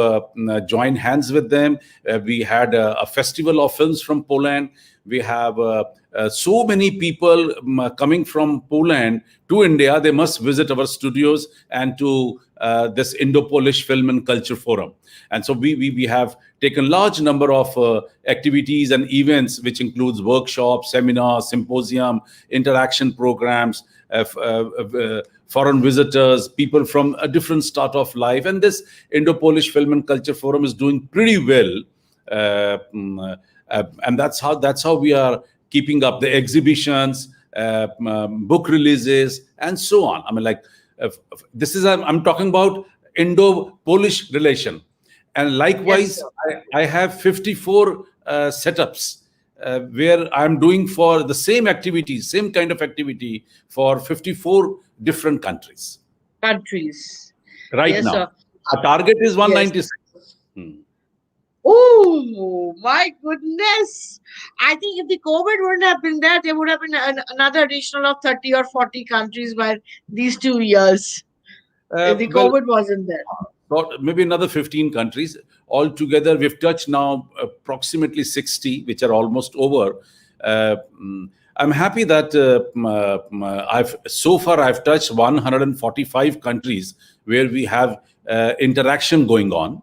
joined hands with them. We had a festival of films from Poland. We have so many people coming from Poland to India. They must visit our studios and to this Indo-Polish Film and Culture Forum. And so we have taken large number of activities and events, which includes workshops, seminars, symposium, interaction programs, foreign visitors, people from a different start of life. And this Indo-Polish Film and Culture Forum is doing pretty well. And that's how we are keeping up the exhibitions, book releases, and so on. I mean, like this is I'm talking about Indo-Polish relation, and Yes, likewise, sir. I have 54 setups where I'm doing for the same activity, same kind of activity for 54 different countries Countries. right Yes, sir. now. Our target is Yes. 196. Hmm. Oh my goodness. I think if the COVID wouldn't have been there, there would have been another additional of 30 or 40 countries by these 2 years. If the Well, COVID wasn't there. about maybe another 15 countries. Altogether, we've touched now approximately 60, which are almost over. I'm happy that I've touched 145 countries where we have interaction going on.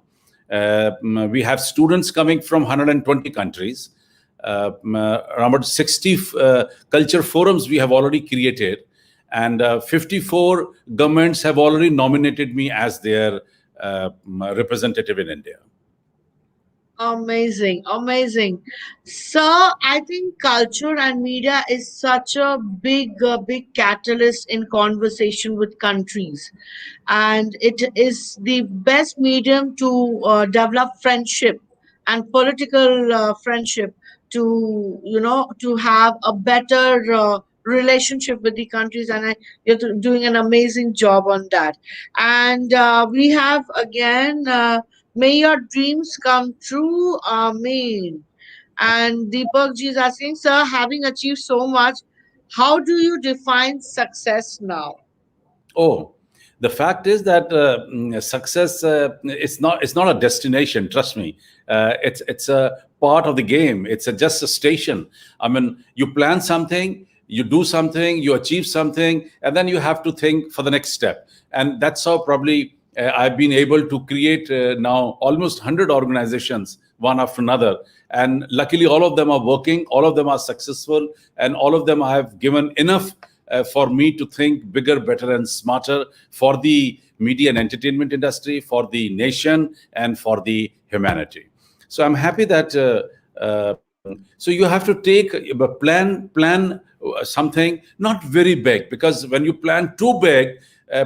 We have students coming from 120 countries. Around 60 culture forums we have already created, and 54 governments have already nominated me as their representative in India. Amazing, amazing. So I think culture and media is such a big catalyst in conversation with countries, and it is the best medium to develop friendship and political friendship, to to have a better relationship with the countries. And you're doing an amazing job on that. And we have again. May your dreams come true. Amen. And Deepak ji is asking, sir, having achieved so much, how do you define success now? Oh. The fact is that success it's not a destination. Trust me, it's a part of the game. It's just a station. I mean, you plan something, you do something, you achieve something, and then you have to think for the next step. And that's how probably I've been able to create now almost 100 organizations, one after another. And luckily, all of them are working, all of them are successful, and all of them have given enough for me to think bigger, better, and smarter for the media and entertainment industry, for the nation, and for the humanity. So I'm happy that. So you have to take plan something not very big, because when you plan too big,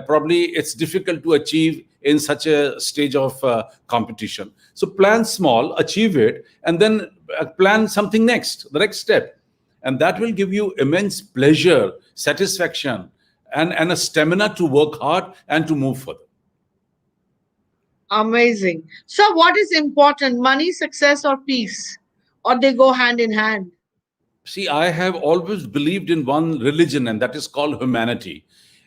probably it's difficult to achieve in such a stage of competition. So plan small, achieve it, and then plan something next, the next step, and that will give you immense pleasure, satisfaction, and a stamina to work hard and to move further. Amazing. So, what is important, money, success, or peace? Or they go hand in hand? See, I have always believed in one religion, and that is called humanity.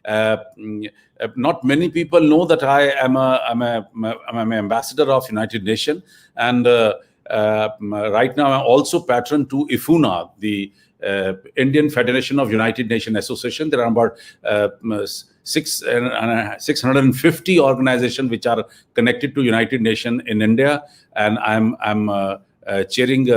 Not many people know that I'm an ambassador of United Nations, and right now I'm also patron to IFUNA, the Indian Federation of United Nations Association. There are about 650 organizations which are connected to United Nations in India, and I'm chairing.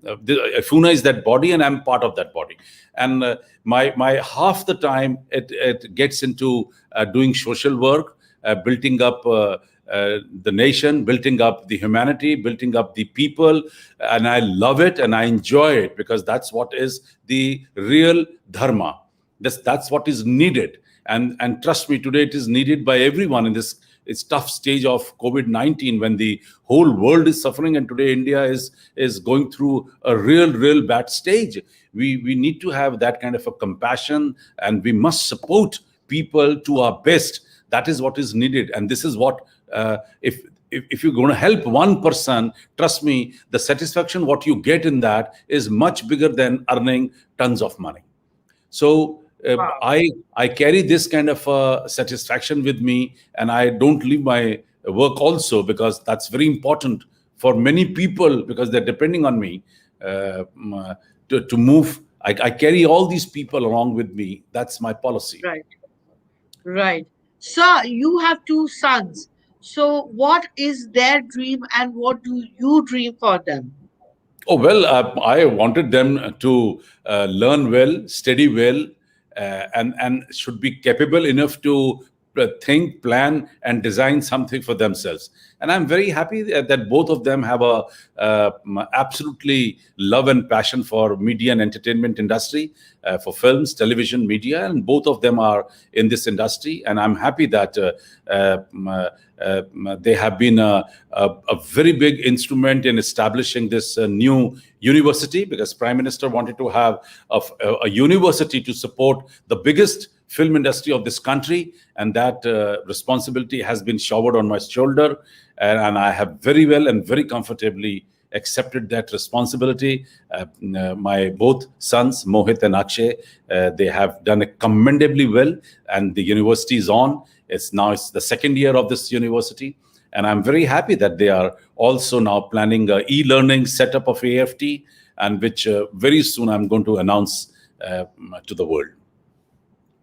IFUNA is that body, and I'm part of that body. And my half the time it gets into doing social work, building up the nation, building up the humanity, building up the people, and I love it and I enjoy it, because that's what is the real dharma. That's what is needed, and trust me, today it is needed by everyone in this. It's tough stage of COVID-19 when the whole world is suffering, and today India is going through a real bad stage. We need to have that kind of a compassion, and we must support people to our best. That is what is needed, and this is what if you're going to help one person, trust me, the satisfaction what you get in that is much bigger than earning tons of money. So Wow. I carry this kind of satisfaction with me, and I don't leave my work also, because that's very important for many people, because they're depending on me to move. I carry all these people along with me. That's my policy. Right. Right. So, you have two sons. So, what is their dream and what do you dream for them? Oh, well, I wanted them to learn well, study well, and should be capable enough to think, plan, and design something for themselves. And I'm very happy that both of them have a absolutely love and passion for media and entertainment industry, for films, television, media, and both of them are in this industry. And I'm happy that they have been a very big instrument in establishing this new university, because Prime Minister wanted to have a university to support the biggest film industry of this country, and that responsibility has been showered on my shoulder, and I have very well and very comfortably accepted that responsibility. My both sons, Mohit and Akshay, they have done it commendably well, and the university is on. It's the second year of this university, and I'm very happy that they are also now planning a e-learning setup of AFT, and which very soon I'm going to announce to the world.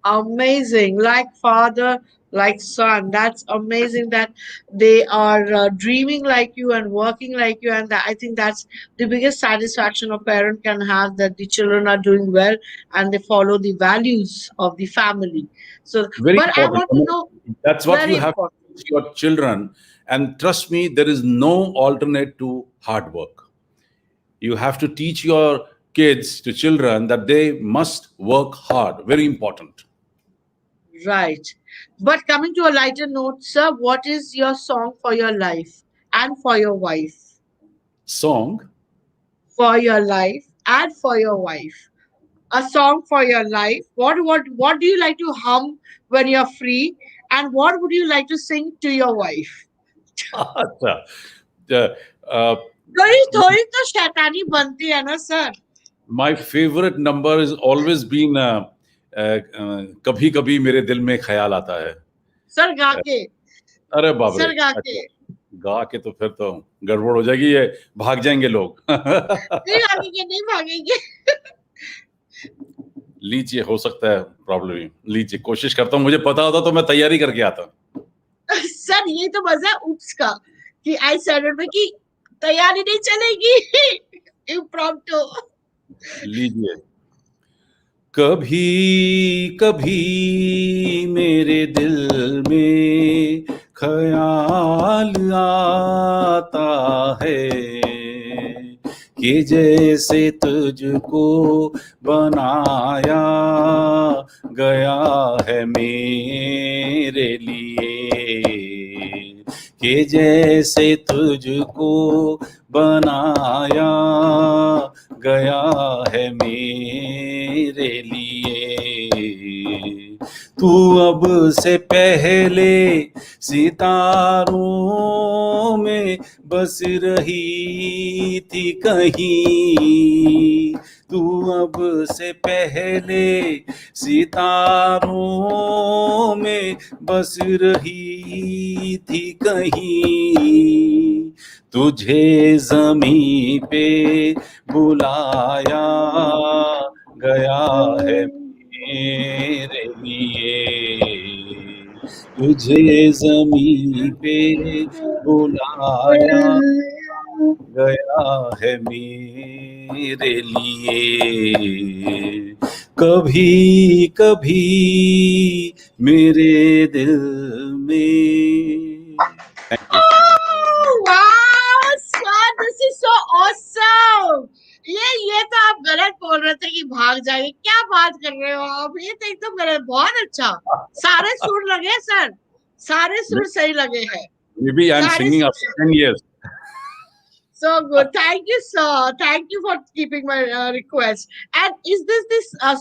Amazing. Like father, like son. That's amazing that they are dreaming like you and working like you. And that, I think that's the biggest satisfaction a parent can have, that the children are doing well and they follow the values of the family. So, Very but I important. want to know, That's what very you have important. to teach your children. And trust me, there is no alternate to hard work. You have to teach your kids, to children, that they must work hard. Very important. Right. But coming to a lighter note, sir, what is your song for your life and for your wife? Song. For your life and for your wife. A song for your life. What do you like to hum when you're free? And what would you like to sing to your wife? अच्छा, uh, uh, थोड़ी थोड़ी तो शैतानी बनती है ना sir. my favorite number has always been कभी कभी मेरे दिल में ख्याल आता है. सर गा के, अरे बाप रे, सर गा के। अच्छा, गा के तो फिर तो गड़बड़ हो जाएगी, ये भाग जाएंगे लोग। नहीं भागेंगे, नहीं भागेंगे। लीजिए, हो सकता है प्रॉब्लम, लीजिए, कोशिश करता हूँ, मुझे पता होता तो मैं तैयारी करके आता। सर ये तो मजा उप्स का, कि आई सेड में कि तैयारी नहीं चलेगी। इम्प्रॉम्प्टू। लीजिए। कभी कभी मेरे दिल में ख्याल आता है कि जैसे तुझको बनाया गया है मेरे लिए, कि जैसे तुझको बनाया गया है मेरे लिए। तू अब से पहले सितारों में बस रही थी कहीं, तू अब से पहले सितारों में बस रही थी कहीं, तुझे जमीन पे बुलाया गया है मेरे लिए, तुझे जमीन पे बुलाया गया है मेरे लिए। कभी कभी मेरे दिल में। Thank you. Oh, wow, sir, this is so awesome. ये तो आप गलत बोल रहे थे कि भाग जाएंगे, क्या बात कर रहे हो आप, ये तो एकदम गलत। बहुत अच्छा, सारे सुर लगे सर, सारे सुर सही लगे हैं, Maybe I'm सारे singing सुर। after 10 years. So good. Thank you, sir. Thank you for keeping my request. And is this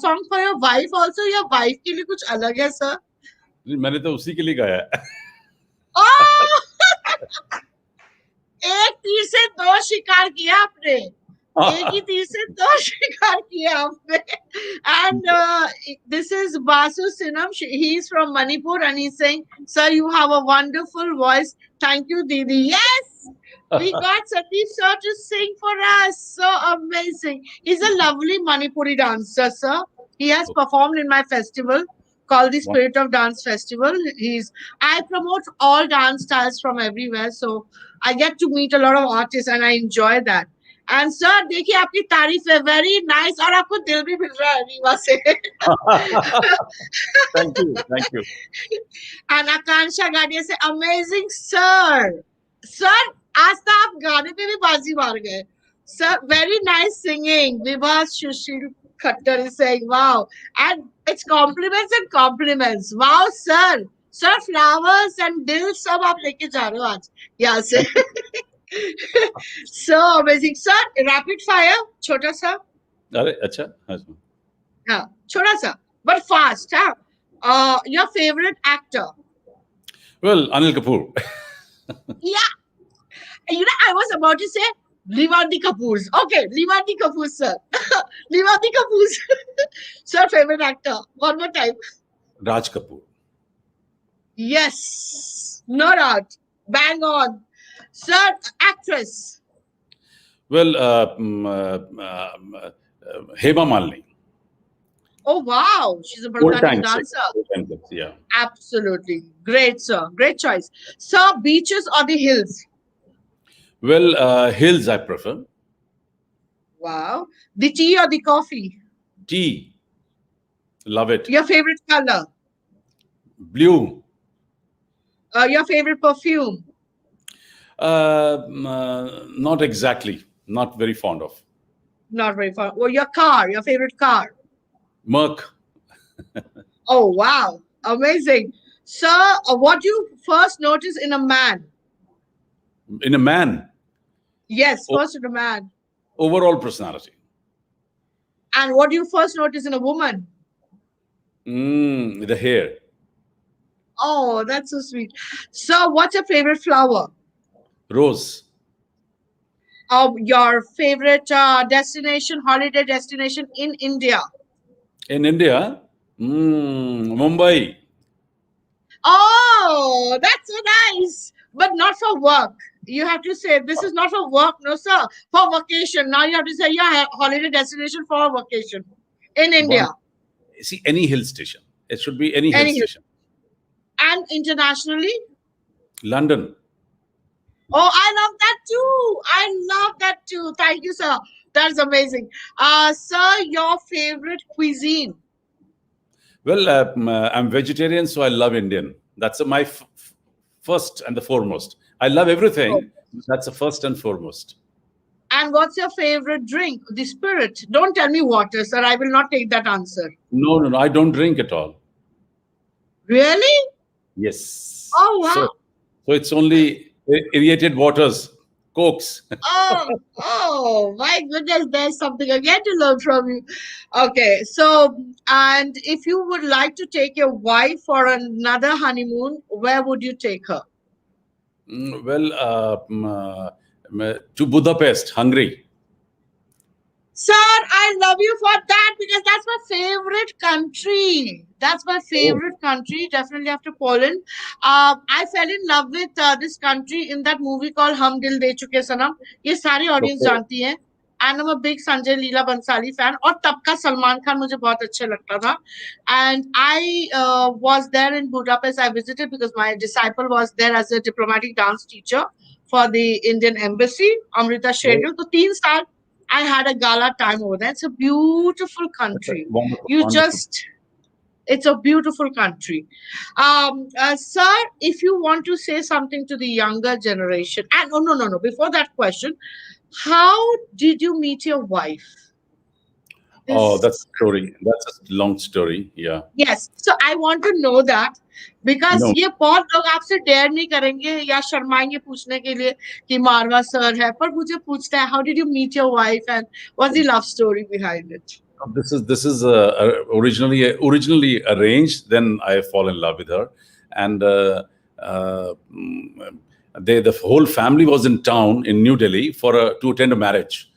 song for your wife also? Your wife के लिए कुछ अलग है, sir? मैंने तो उसी के लिए गाया है। Oh! एक तीर से दो शिकार किया आपने, एक ही तीर से दो शिकार किया आपने। And this is Basu Sinam. He's from Manipur and he's saying, "Sir, you have a wonderful voice. Thank you, Didi." Yes, we got Sandeep sir to sing for us. So amazing. He's a lovely Manipuri dancer, sir. He has performed in my festival called the Spirit of Dance Festival. I promote all dance styles from everywhere, so I get to meet a lot of artists and I enjoy that. And sir देखिए आपकी तारीफ है, very nice, और आपको दिल भी मिल रहा है रीवा से। Thank you, thank you. And Akanksha Gadia से अमेजिंग सर। सर आज तो आप गाने पे भी बाजी मार गए sir, very nice singing. Vibha Sushil Khattar is saying wow, and it's compliments and compliments. Wow sir, sir flowers and दिल सब आप लेके जा रहे हो आज यहाँ से। So amazing, sir. Rapid fire, छोटा सा। अरे अच्छा, हाँ, छोटा सा, but fast. हाँ, your favorite actor? well, Anil Kapoor. Yeah, you know, I was about to say Livanti Kapoor's. Okay, Livanti Kapoor, sir. Livanti Kapoor's. Sir, favorite actor. One more time. Raj Kapoor. Yes, no doubt. Bang on. Sir, actress. Well, Hema Malini. Oh wow, she's a Old Bharatanatyam times, dancer. old times, yeah. Absolutely. Great, sir. Great choice. Sir, beaches or the hills? Well, hills I prefer. Wow. The tea or the coffee? Tea. Love it. Your favorite color? Blue. Your favorite perfume? Not exactly. Not very fond of. Not very far. Or your car? Your favorite car? Merc. Oh, wow. Amazing. Sir, what do you first notice in a man? In a man. Yes, first in a man. Overall personality. And what do you first notice in a woman? The hair. Oh, that's so sweet. Sir, what's your favorite flower? Rose. Your favorite destination, holiday destination in India? In India, Mumbai. Oh, that's so nice. But not for work. You have to say, this is not for work, no, sir. For vacation. Now you have to say your holiday destination for vacation in One, India. see, any hill station. It should be any hill Any station. and internationally. London. Oh, I love that too. I love that too. Thank you, sir. That's amazing. Sir, your favorite cuisine? Well, I'm vegetarian, so I love Indian. That's my first and the foremost. I love Oh. everything. That's the first and foremost. And what's your favorite drink? The spirit. Don't tell me water, sir. I will not take that answer. No, no, no. I don't drink at all. Really? Yes. Oh, So, wow. so it's only aerated waters, cokes. Oh, my goodness, there's something again to learn from you. Okay, so, and if you would like to take your wife for another honeymoon, where would you take her? Well, to Budapest, Hungary. Sir, I love you for that because that's my favorite country. That's my Oh, favorite country, definitely after Poland. I fell in love with this country in that movie called Hum Dil De Chuke Sanam. ये सारी audience okay. जानती है. And I'm a big Sanjay Leela Bansali fan. और तब का सलमान खान मुझे बहुत अच्छा लगता था. And I was there in Budapest. I visited because my disciple was there as a diplomatic dance teacher for the Indian embassy. Nrityashri Oh, Alaknanda. तो 3 साल I had a gala time over there. It's a beautiful country. wonderful, You wonderful. just, it's a beautiful country. Sir, if you want to say something to the younger generation, and no, no, no, no, before that question, how did you meet your wife? Oh, that's This, a story. That's a long story. Yeah. yes. So I want to know that because No, ये बहुत लोग आपसे dare नहीं करेंगे या शर्माएंगे पूछने के लिए कि मारवा सर है पर मुझे पूछता है how did you meet your wife and what's the love story behind it? this is originally arranged. Then I fall in love with her, and the whole family was in town in New Delhi for to attend a marriage.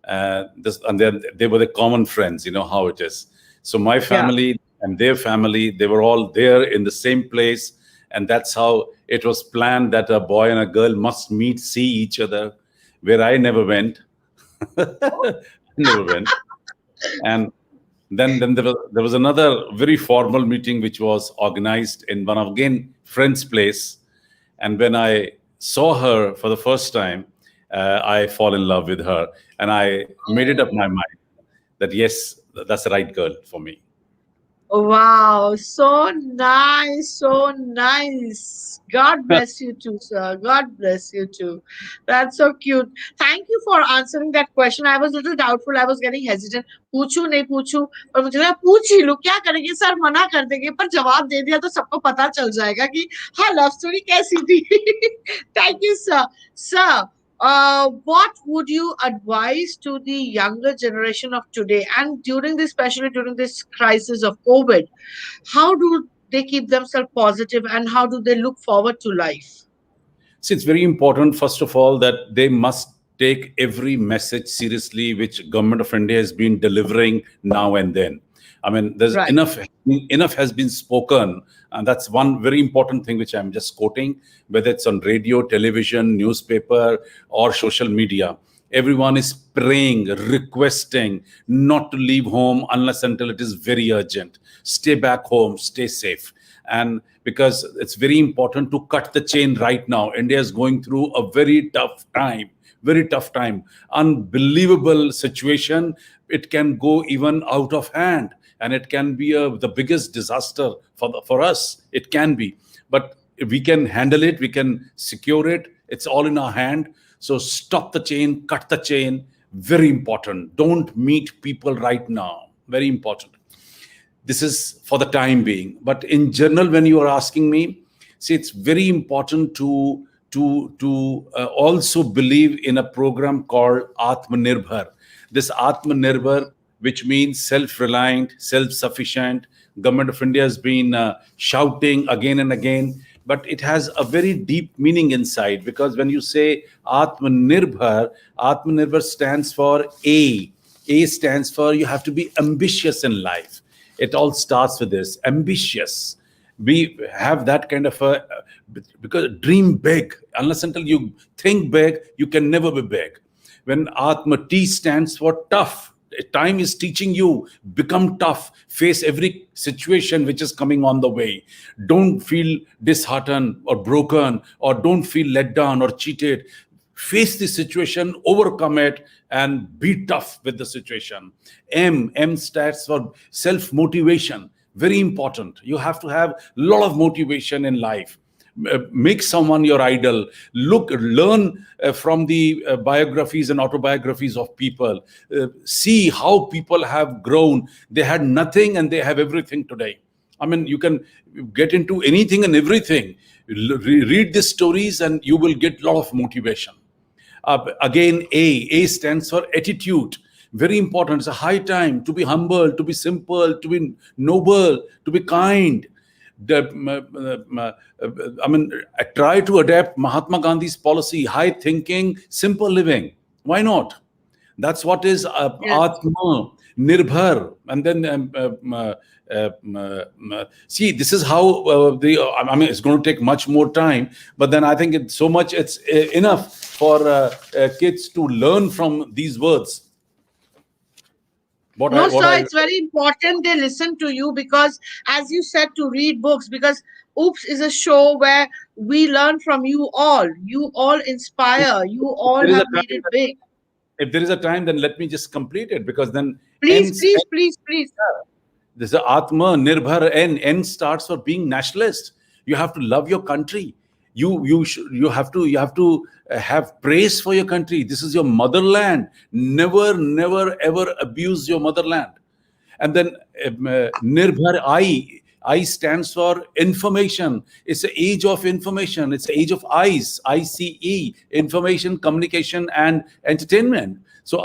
And then they were the common friends. You know how it is. So my Yeah. family and their family, they were all there in the same place, and that's how it was planned that a boy and a girl must meet, see each other. Where I never went, never went. And then there was another very formal meeting which was organized in one of again friend's place. And when I saw her for the first time, I fall in love with her, and I made it up my mind that yes, that's the right girl for me. Wow, so nice, so nice. God bless you too, sir. God bless you too. That's so cute. Thank you for answering that question. I was a little doubtful. I was getting hesitant. पूछूं नहीं पूछूं पर मुझे लगा पूछ ही लो क्या करेंगे sir मना कर देंगे पर जवाब दे दिया तो सबको पता चल जाएगा कि हाँ लव स्टोरी कैसी थी. Thank you, sir. Sir, what would you advise to the younger generation of today and during this, especially during this crisis of COVID? How do they keep themselves positive and how do they look forward to life? See, it's very important, first of all, that they must take every message seriously which government of India has been delivering now and then. I mean, there's Right. enough has been spoken, and that's one very important thing which I'm just quoting, whether it's on radio, television, newspaper, or social media. Everyone is praying, requesting not to leave home unless until it is very urgent. Stay back home, stay safe. And because it's very important to cut the chain right now. India is going through a very tough time, unbelievable situation. It can go even out of hand, and it can be the biggest disaster for us. It can be, but we can handle it. We can secure it. It's all in our hand. So stop the chain, cut the chain. Very important. Don't meet people right now. Very important. This is for the time being, but in general, when you are asking me, see, it's very important to also believe in a program called Atmanirbhar. This Atmanirbhar, which means self-reliant, self-sufficient. Government of India has been shouting again and again, but it has a very deep meaning inside, because when you say Atmanirbhar, Atmanirbhar stands for A stands for you have to be ambitious in life. It all starts with this ambitious. We have that kind of a, because dream big. Unless until you think big, you can never be big. When Atma, T stands for tough. Time is teaching you, become tough, face every situation which is coming on the way. Don't feel disheartened or broken, or don't feel let down or cheated. Face the situation, overcome it, and be tough with the situation. M stands for self motivation. Very important. You have to have a lot of motivation in life. Make someone your idol. Learn from the biographies and autobiographies of people. See how people have grown. They had nothing and they have everything today. I mean, you can get into anything and everything. Read the stories and you will get a lot of motivation. Again, A stands for attitude. Very important. It's a high time to be humble, to be simple, to be noble, to be kind. I mean, I try to adapt Mahatma Gandhi's policy: high thinking, simple living. Why not? That's what is Yes. Atma Nirbhar. And then see, this is how I mean, it's going to take much more time, but then I think it's so much, it's enough for kids to learn from these words. No, What sir, I it's very important they listen to you because, as you said, to read books, because Oops is a show where we learn from you all. You all inspire. You if all there is a have made time, it big. if there is a time, then let me just complete it, because then Please, ends. please, please, please. This is Atma Nirbhar. N starts for being nationalist. You have to love your country. You have to have praise for your country. This is your motherland. Never ever abuse your motherland. And then Nirbhar I stands for information. It's the age of information. It's the age of ICE, information, communication, and entertainment. So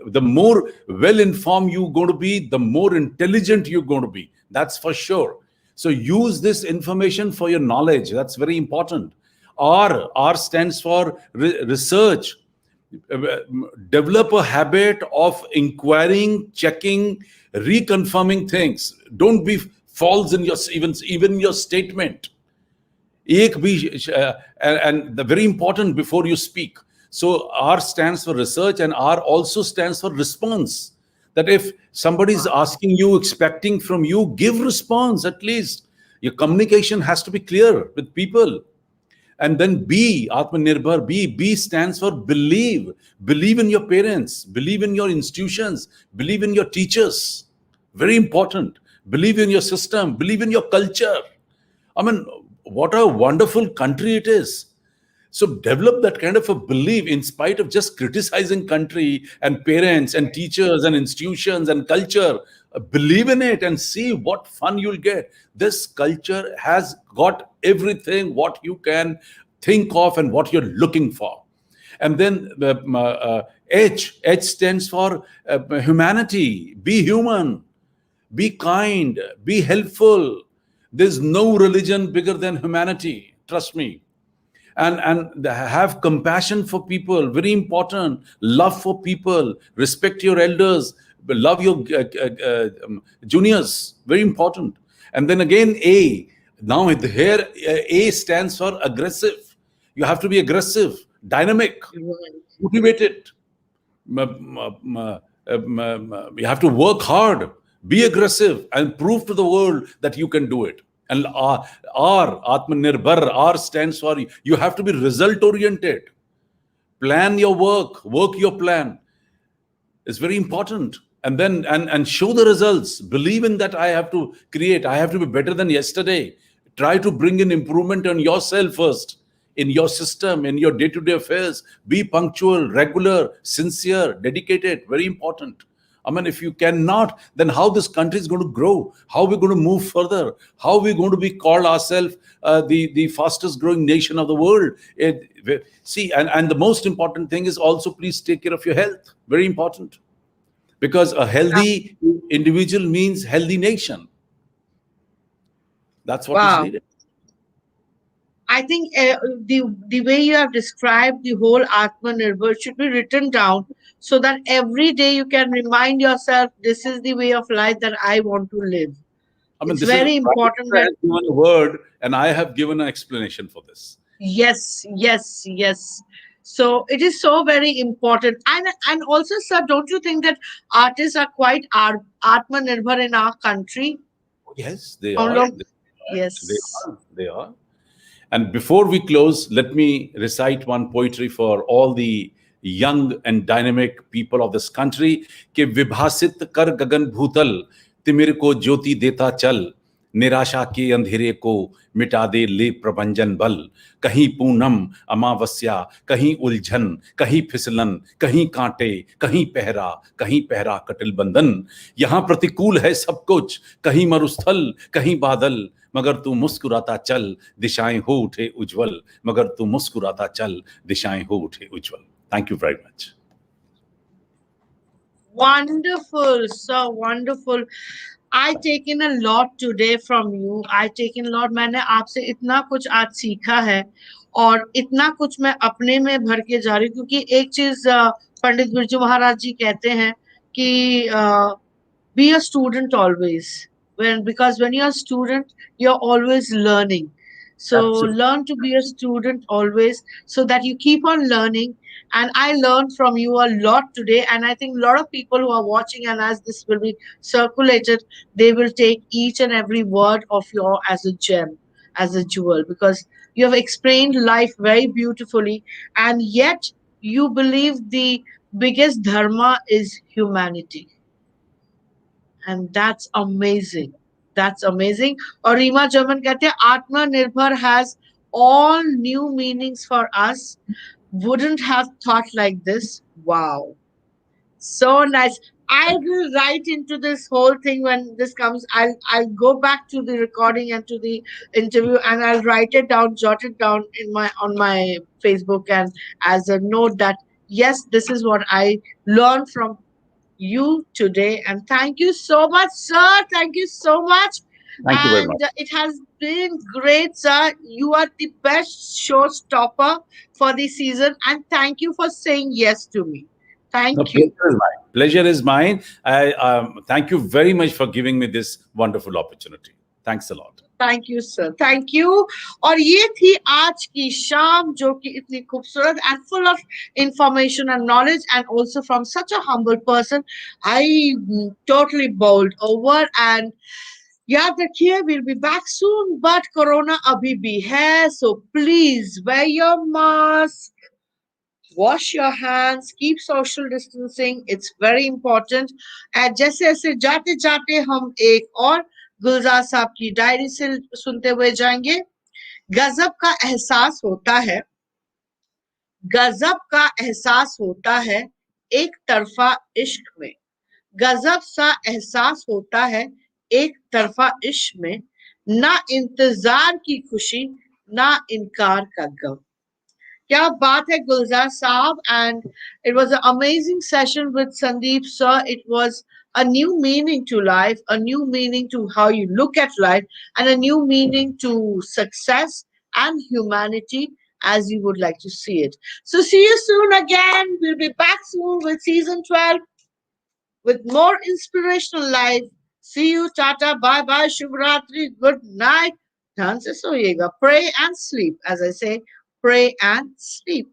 the more well informed you're going to be, the more intelligent you're going to be. That's for sure. So use this information for your knowledge. That's very important. R stands for research. Develop a habit of inquiring, checking, reconfirming things. Don't be false in your even your statement. एक भी and the very important before you speak. So R stands for research, and R also stands for response. That if somebody is asking you, expecting from you, give response at least. Your communication has to be clear with people. And then B, Atmanirbhar, B stands for believe. Believe in your parents, believe in your institutions, believe in your teachers. Very important. Believe in your system, believe in your culture. I mean, what a wonderful country it is. So develop that kind of a belief in spite of just criticizing country and parents and teachers and institutions and culture. Believe in it and see what fun you'll get. This culture has got everything what you can think of and what you're looking for. And then H stands for humanity. Be human, be kind, be helpful. There's no religion bigger than humanity. Trust me. And have compassion for people. Very important. Love for people. Respect your elders. Love your juniors. Very important. And then again, A. Now here, A stands for aggressive. You have to be aggressive, dynamic, motivated. You have to work hard, be aggressive, and prove to the world that you can do it. And Atmanirbhar, R stands for you have to be result oriented. Plan your work your plan. It's very important. And then and show the results. Believe in that. I have to create. I have to be better than yesterday. Try to bring in improvement on yourself first, in your system, in your day-to-day affairs. Be punctual, regular, sincere, dedicated. Very important. I mean, if you cannot, then how this country is going to grow? How we're going to move further? How we're going to be called ourselves the fastest growing nation of the world? See, and the most important thing is also please take care of your health. Very important. Because a healthy individual means healthy nation. That's what is Wow. needed. I think the way you have described the whole Atmanirbhar should be written down so that every day you can remind yourself this is the way of life that I want to live. I mean, It's this is very the Prime important Minister that has given a word, and I have given an explanation for this. yes, yes, yes. So it is so very important, and also, sir, don't you think that artists are quite atmanirbhar in our country? Yes, they हम are. लोग They yes. are. They are. And before we close, let me recite one poetry for all the young and dynamic people of this country. कि विभासित कर गगन भूतल, तिमिर को ज्योति देता चल, निराशा के अंधेरे को मिटा दे ले प्रभंजन बल, कहीं पूनम अमावस्या, कहीं उलझन, कहीं फिसलन, कहीं कांटे, कहीं पहरा कटिल बंधन, यहाँ प्रतिकूल है सब कुछ, कहीं मरुस्थल, कहीं बादल, मगर तू मुस्कुराता चल, दिशाएं हो उठे उज्जवल, मगर तू मुस्कुराता चल, दिशाएं हो उठे उज्जवल. Thank you very much. Wonderful, so wonderful. I taken a lot today from you. I taken a lot. मैंने आपसे इतना कुछ आज सीखा है और इतना कुछ मैं अपने में भर के जा रही हूँ, क्योंकि एक चीज पंडित बिरजू महाराज जी कहते हैं कि be a student always, when you're a student you're always learning. So Absolutely. learn to be a student always, so that you keep on learning. And I learned from you a lot today, and I think a lot of people who are watching, and as this will be circulated, they will take each and every word of your as a gem, as a jewel, because you have explained life very beautifully, and yet you believe the biggest dharma is humanity, and that's amazing. That's amazing. Or Rima German कहते हैं Atmanirbhar has all new meanings for us. Wouldn't have thought like this. Wow. So nice. I will write into this whole thing when this comes. I'll go back to the recording and to the interview, and I'll write it down, jot it down in my on my Facebook, and as a note that yes, this is what I learned from you today. And thank you so much, sir. Thank you so much. Thank you very And much. it has been great, sir. You are the best showstopper for the season. And thank you for saying yes to me. The Thank you. pleasure is mine. Pleasure is mine. I thank you very much for giving me this wonderful opportunity. Thanks a lot. Thank you sir, thank you. और ये थी आज की शाम, जो कि इतनी खूबसूरत and full of information and knowledge, and also from such a humble person. I totally bowled over. And याद रखिए, will be back soon, but corona अभी भी है, so please wear your mask, wash your hands, keep social distancing. It's very important. And जैसे ऐसे जाते जाते हम एक और गुलजार साहब की डायरी से सुनते हुए जाएंगे. गजब का एहसास होता है, गजब का एहसास होता है एक तरफा इश्क में, गजब सा एहसास होता है एक तरफा इश्क में, ना इंतजार की खुशी, ना इनकार का गम. क्या बात है गुलजार साहब. And it was an amazing session with Sandeep sir. It was a new meaning to life, a new meaning to how you look at life, and a new meaning to success and humanity as you would like to see it. So see you soon again. We'll be back soon with season 12 with more inspirational life. See you. Tata. Bye bye. Shubhratri. Good night. ध्यान से सोइएगा. Pray and sleep. As I say, pray and sleep.